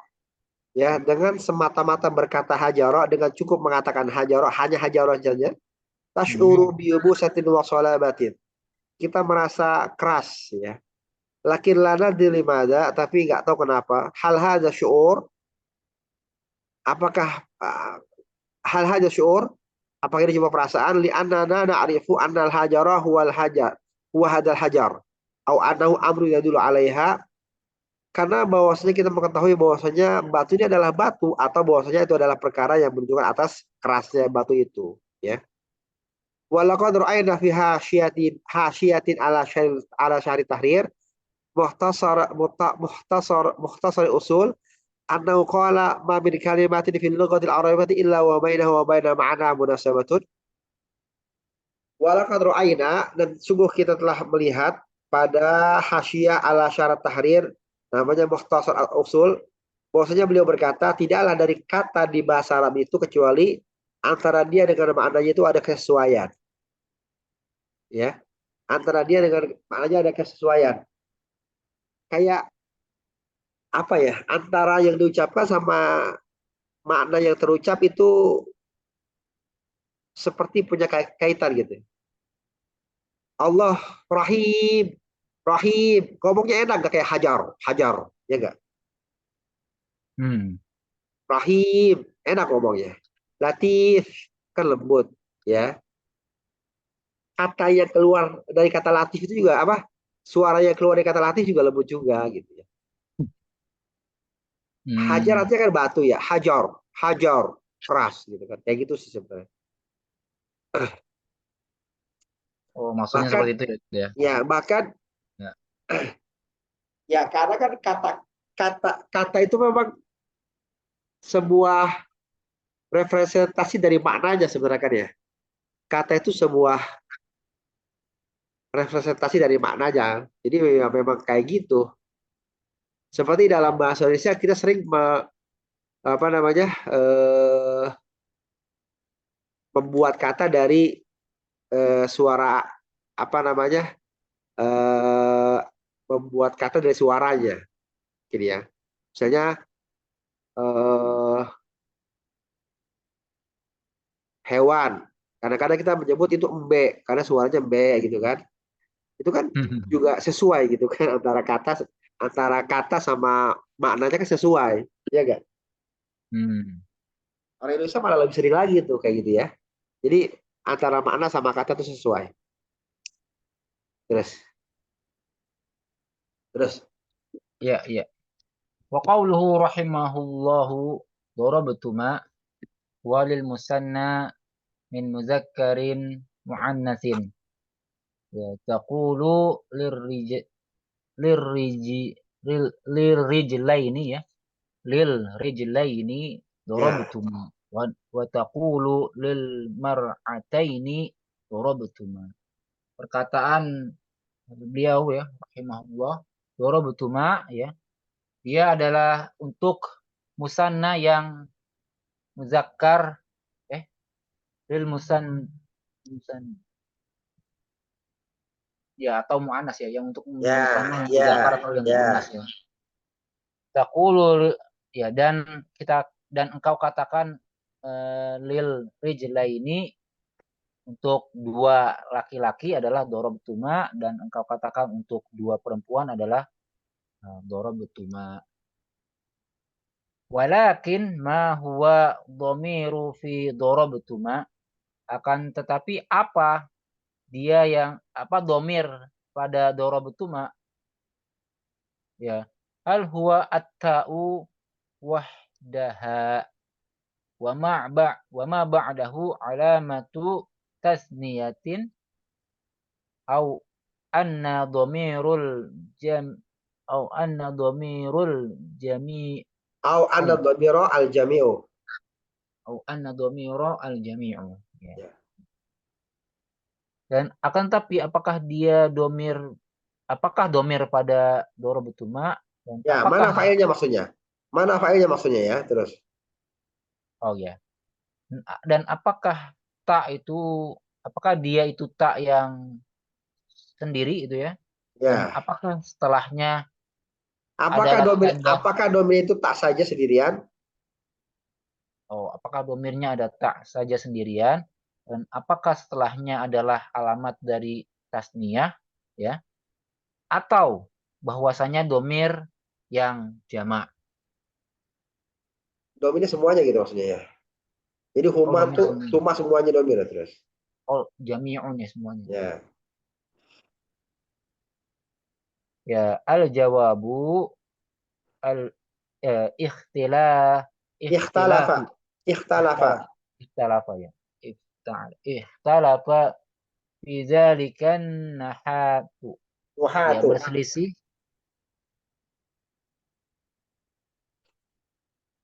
Speaker 1: ya, dengan semata-mata berkata hajara, dengan cukup mengatakan hajara, hanya hajara saja.
Speaker 2: hmm,
Speaker 1: Tash'uru biyubusatin wa salabatin. Kita merasa keras, ya. Lakin lana dilimada, tapi nggak tahu kenapa. Hal hadza syuur, apakah hal hadza syuur? Apakah ini cuma perasaan? Li annana na'rifu annal hajara huwal hajar, huwa hadal hajar. Au annahu amru yadullu 'alaiha, karena bahwasanya kita mengetahui bahwasanya batu ini adalah batu, atau bahwasanya itu adalah perkara yang menunjukkan atas kerasnya batu itu, ya. Walaqad ra'ayna fi hasyiatin ala syari tahrir muhtasar usul annahu qala ma min kalimatin fil lughatil arabiyyati illa wa bainahu wa baina ma'na munasabatun. Walaqad ra'ayna, dan sungguh kita telah melihat pada hasyiah ala syarat tahrir namanya muhtasar al-usul, bahwasanya beliau berkata tidaklah dari kata di bahasa Arab itu kecuali antara dia dengan maknanya itu ada kesesuaian, ya. Antara dia dengan maknanya ada kesesuaian. Kayak apa ya? Antara yang diucapkan sama makna yang terucap itu seperti punya kaitan gitu. Allah Rahim, Rahim, ngomongnya enak gak kayak hajar, hajar, ya gak?
Speaker 2: hmm,
Speaker 1: Rahim, enak ngomongnya. Latif, kan lembut, ya. Kata yang keluar dari kata latif itu juga apa? Suara yang keluar dari kata latif juga lembut juga gitu ya. Hajar
Speaker 2: hmm.
Speaker 1: artinya kan batu ya, hajar, hajar, keras gitu kan. Kayak gitu sih sebenarnya.
Speaker 2: Oh, maksudnya
Speaker 1: Bahkan
Speaker 2: seperti itu ya.
Speaker 1: bahkan
Speaker 2: Ya.
Speaker 1: ya karena kan kata kata kata itu memang sebuah representasi dari maknanya sebenarnya kan ya. Kata itu sebuah representasi dari maknanya. Jadi memang kayak gitu. Seperti dalam bahasa Indonesia kita sering apa namanya membuat kata dari suara, apa namanya eh, membuat kata dari suaranya, gini ya. Misalnya eh, hewan. Kadang-kadang kita menyebut itu embe karena suaranya embe gitu kan. Itu kan juga sesuai gitu kan, antara kata sama maknanya kan sesuai, ya enggak?
Speaker 2: Hmm.
Speaker 1: Orang Indonesia malah lebih sering lagi tuh kayak gitu ya. Jadi antara makna sama kata itu sesuai. Terus
Speaker 2: Ya, ya. Wa qawluhu rahimahullahu darabtu ma walil musanna min muzakkarin muannatsin. Ya, taqulu lirriji lirrijlaini ya. Lil rijlaini
Speaker 1: ya,
Speaker 2: darabtuma wa taqulu lil mar'ataini darabtuma. Perkataan beliau ya rahimahullah darabtuma ya. Dia adalah untuk musanna yang muzakkar eh lil musan ya atau muannas ya yang untuk
Speaker 1: ya,
Speaker 2: musanna yang muzakkar
Speaker 1: ya,
Speaker 2: atau yang muannas
Speaker 1: ya,
Speaker 2: ya. Taqulu ya dan engkau katakan lil rijlaini untuk dua laki-laki adalah darabtuma dan engkau katakan untuk dua perempuan adalah darabtuma. Walakin ma huwa dhamiru fi darabtuma, akan tetapi apa dia yang apa domir pada darabtuma ya. Hal huwa at-ta'u wahdaha wa ma ba'dahu alamatu tasniyatin au anna dhamirul jam au anna dhamirul jami
Speaker 1: Au anna dhamira al-jami'u.
Speaker 2: Au anna dhamira al-jami'u. Ya.
Speaker 1: Ya.
Speaker 2: Dan akan tapi apakah domir pada dorobutuma dan
Speaker 1: Ya, mana
Speaker 2: apakah
Speaker 1: failnya maksudnya? Mana failnya maksudnya ya? Terus.
Speaker 2: oh ya. Dan apakah dia itu tak yang sendiri itu ya? Dan
Speaker 1: Ya.
Speaker 2: apakah setelahnya adalah tanda
Speaker 1: Apakah domir itu tak saja sendirian?
Speaker 2: apakah domirnya ada tak saja sendirian dan apakah setelahnya adalah alamat dari tasniyah ya atau bahwasanya domir yang jamak.
Speaker 1: Domirnya semuanya gitu maksudnya ya. Jadi
Speaker 2: Oh,
Speaker 1: huma
Speaker 2: domir
Speaker 1: tuh
Speaker 2: semuanya.
Speaker 1: huma semuanya domir terus.
Speaker 2: Oh, jami'un ya semuanya.
Speaker 1: Ya.
Speaker 2: Ya, al-jawabu al ikhtilaf
Speaker 1: Ikhtalafa.
Speaker 2: ikhtilafu
Speaker 1: Ikhtalafa.
Speaker 2: ikhtalaf ikhtalafa ya. Ikhtalafa fi dzalikan nahatu. Ya,
Speaker 1: Nuhatu.
Speaker 2: berselisih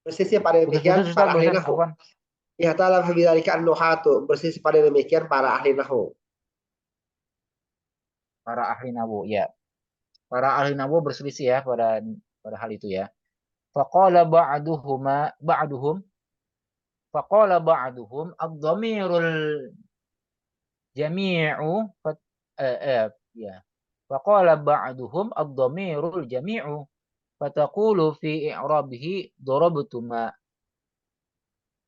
Speaker 1: Persisnya pada
Speaker 2: putus-putus
Speaker 1: demikian
Speaker 2: Ustaz
Speaker 1: para ahli
Speaker 2: barusan
Speaker 1: nahwu.
Speaker 2: apaan?
Speaker 1: Ikhtalafa bidzalika nuhatu. Persis pada demikian para ahli nahwu.
Speaker 2: Para ahli nahwu ya. Para ahli nahwu berselisih ya pada hal itu ya. Faqala ba'duhum ad-dhamirul jami'u ya. Faqala ba'duhum ad-dhamirul jami'u fataqulu fi i'rabihi darabtuma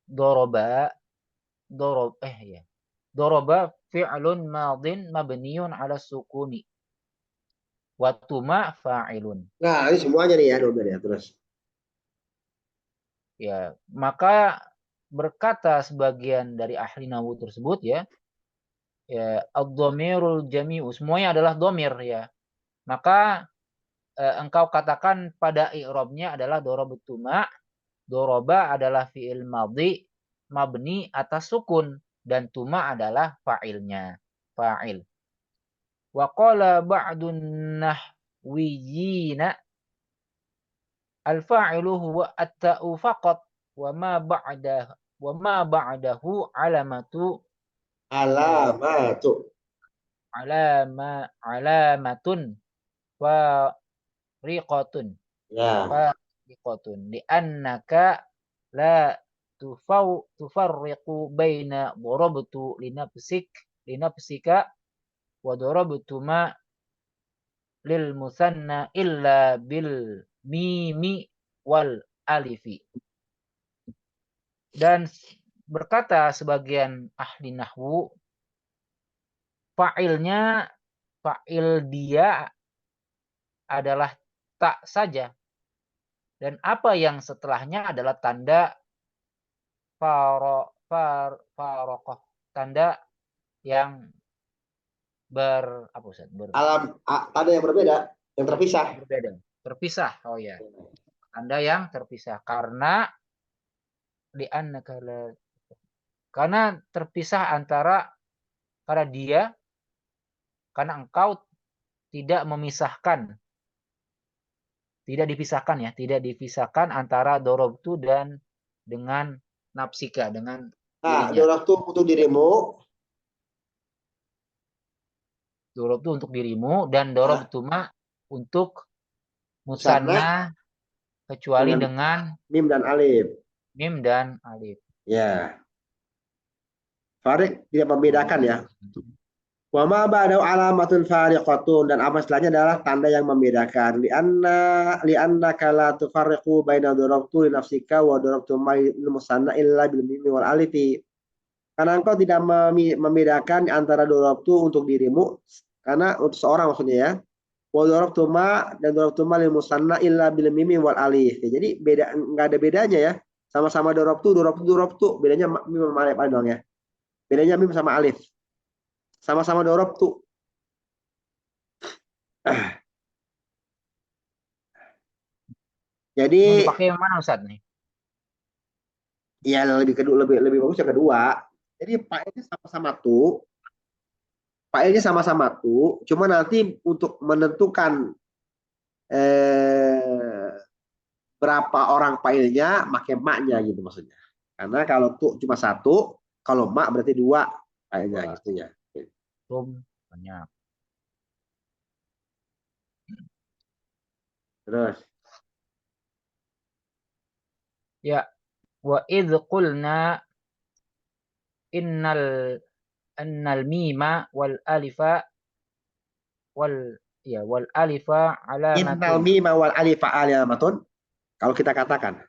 Speaker 2: daraba ya. Daraba fi'lun madin mabniun 'ala sukuni wa tuma fa'ilun.
Speaker 1: Nah, ini semuanya nih ya domir ya terus.
Speaker 2: Ya, maka berkata sebagian dari ahli nahwu tersebut ya, ad-dhamirul jami'u semuanya adalah dhamir ya. Maka engkau katakan pada i'rabnya adalah darabtuma, daraba adalah fi'il madhi mabni atas sukun dan tuma adalah fa'ilnya, fa'il. Wa qala ba'dun nahwiyina al-fa'ilu huwa at-ta'u faqat wa ma ba'dahu eh,
Speaker 1: Alamatu.
Speaker 2: alamatun fariqatun
Speaker 1: Ya.
Speaker 2: fariqatun li'annaka la tufarriqu baina darabtu linafsika wa darabtu ma lil musanna illa bil mimi wal alifi. Dan berkata sebagian ahli nahwu, fa'il dia adalah tak saja. Dan apa yang setelahnya adalah tanda farokoh. Tanda yang
Speaker 1: Tanda yang berbeda, yang terpisah.
Speaker 2: berbeda. Terpisah. Oh ya. Tanda yang terpisah. Karena terpisah karena engkau tidak dipisahkan antara dorobtu dan dengan nafsika, dengan
Speaker 1: Nah,
Speaker 2: dirinya.
Speaker 1: dorabtu untuk dirimu.
Speaker 2: Dorobtu untuk dirimu dan dorobtuma untuk
Speaker 1: Musanna
Speaker 2: musanna kecuali
Speaker 1: dengan
Speaker 2: dengan
Speaker 1: mim dan alif.
Speaker 2: mim dan alif.
Speaker 1: Ya. Farik tidak membedakan ya. Wa ma ba'dahu alamatun fariqatun dan apa setelahnya adalah tanda yang membedakan. Lianna kala tufarriqu baina darabtu li nafsika wa darabtu ma lil musanna illa bil mim wal alifi. Karena engkau tidak membedakan antara darabtu untuk dirimu karena untuk seorang maksudnya ya. Wa darabtu ma dan darabtu ma lil musanna illa bil mim wal alif. Ya, jadi beda enggak ada bedanya ya. Sama-sama darabtu. Bedanya mim sama alif doang ya. Bedanya mim sama alif. Sama-sama darabtu. Jadi
Speaker 2: mau dipakai yang mana Ustaz nih?
Speaker 1: Ya lebih bagus yang kedua. Jadi failnya sama-sama tuh, cuma nanti untuk menentukan berapa orang fa'ilnya, pakai maknya gitu maksudnya. Karena kalau tuh cuma satu, kalau mak berarti dua fa'ilnya gitu ya.
Speaker 2: Tum banyak.
Speaker 1: Terus
Speaker 2: Ya, wa idh qulna innal annal mima wal alifa wal alifa
Speaker 1: innal
Speaker 2: alamatun.
Speaker 1: mima wal alifa alimatun. Kalau kita katakan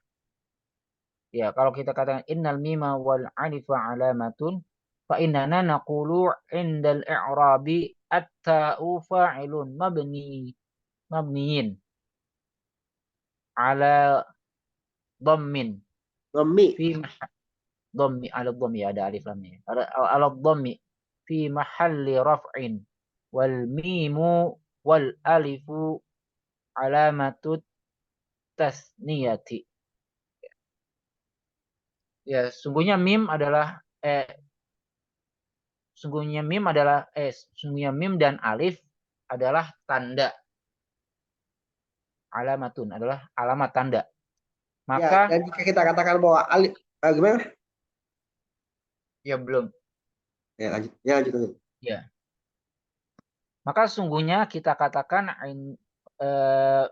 Speaker 2: Ya, kalau kita katakan innal mima wal alifa alamatun, fa innana naqulu indal i'rabi at-ta'u fa'ilun mabniyin ala dhammin
Speaker 1: dhammi,
Speaker 2: fi dhammi ala dhammi ada alif lamnya. Ala dhammi fi mahalli raf'in wal mimu wal alifu alamatut tasniyati. Ya, sungguhnya mim adalah sungguhnya mim dan alif adalah tanda. Alamatun adalah alamat tanda.
Speaker 1: ya,
Speaker 2: Maka
Speaker 1: dan jika kita katakan bahwa alif, gimana?
Speaker 2: ya belum.
Speaker 1: Ya lanjut, ya lanjut, lanjut.
Speaker 2: Ya. Maka sungguhnya kita katakan eh,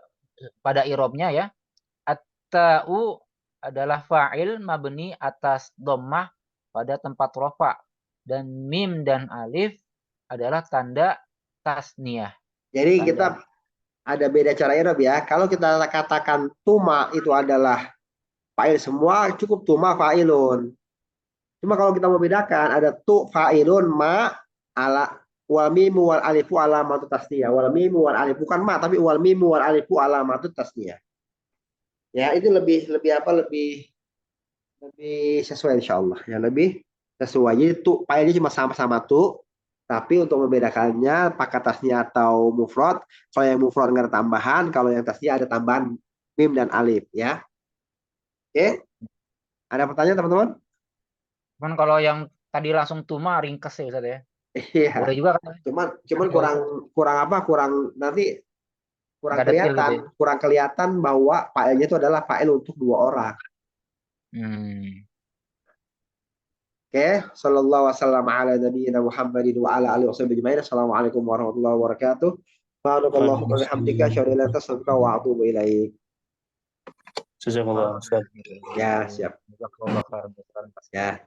Speaker 2: pada irobnya ya, at-ta'u adalah fa'il mabni atas dhammah pada tempat rofa, dan mim dan alif adalah tanda tasniyah.
Speaker 1: Jadi kita
Speaker 2: Tanda.
Speaker 1: ada beda cara i'rab ya. Kalau kita katakan tuma itu adalah fa'il semua, cukup tuma fa'ilun. Cuma kalau kita mau bedakan ada tu fa'ilun ma ala wal mimu wal alifu alamatu tasniyah. Wal mimu wal alif bukan ma tapi wal mimu wal alifu alamatu tasniyah. Ya, itu lebih lebih apa lebih lebih sesuai insyaallah. Ya, lebih sesuai. Jadi tu fa'ilnya cuma sama-sama tu, tapi untuk membedakannya pakai tasnya atau mufrad. Kalau yang mufrad nggak ada tambahan, kalau yang tasnya ada tambahan mim dan alif ya. Oke, ada pertanyaan teman-teman?
Speaker 2: Cuman kalau yang tadi langsung tuma ringkes ya Ustaz ya.
Speaker 1: Iya.
Speaker 2: Boleh juga kan?
Speaker 1: Cuman
Speaker 2: Nggak
Speaker 1: kurang
Speaker 2: usah.
Speaker 1: kurang apa? Kurang nanti kurang
Speaker 2: Nggak detail gitu
Speaker 1: kelihatan,
Speaker 2: ya.
Speaker 1: kurang kelihatan bahwa fa'ilnya itu adalah fa'il untuk dua orang.
Speaker 2: Hmm.
Speaker 1: Oke, sallallahu wasallam ala nabiyyina Muhammadin wa ala alihi wasallam ajma'in. Assalamualaikum warahmatullahi wabarakatuh. Subhanakallahu wa bihamdika asyhadu an la ilaha illa anta astaghfiruka wa atubu ilaik.
Speaker 3: Jazakallah Ustaz.
Speaker 1: Ya, siap.
Speaker 2: Jazakallah khairan.
Speaker 1: Ya.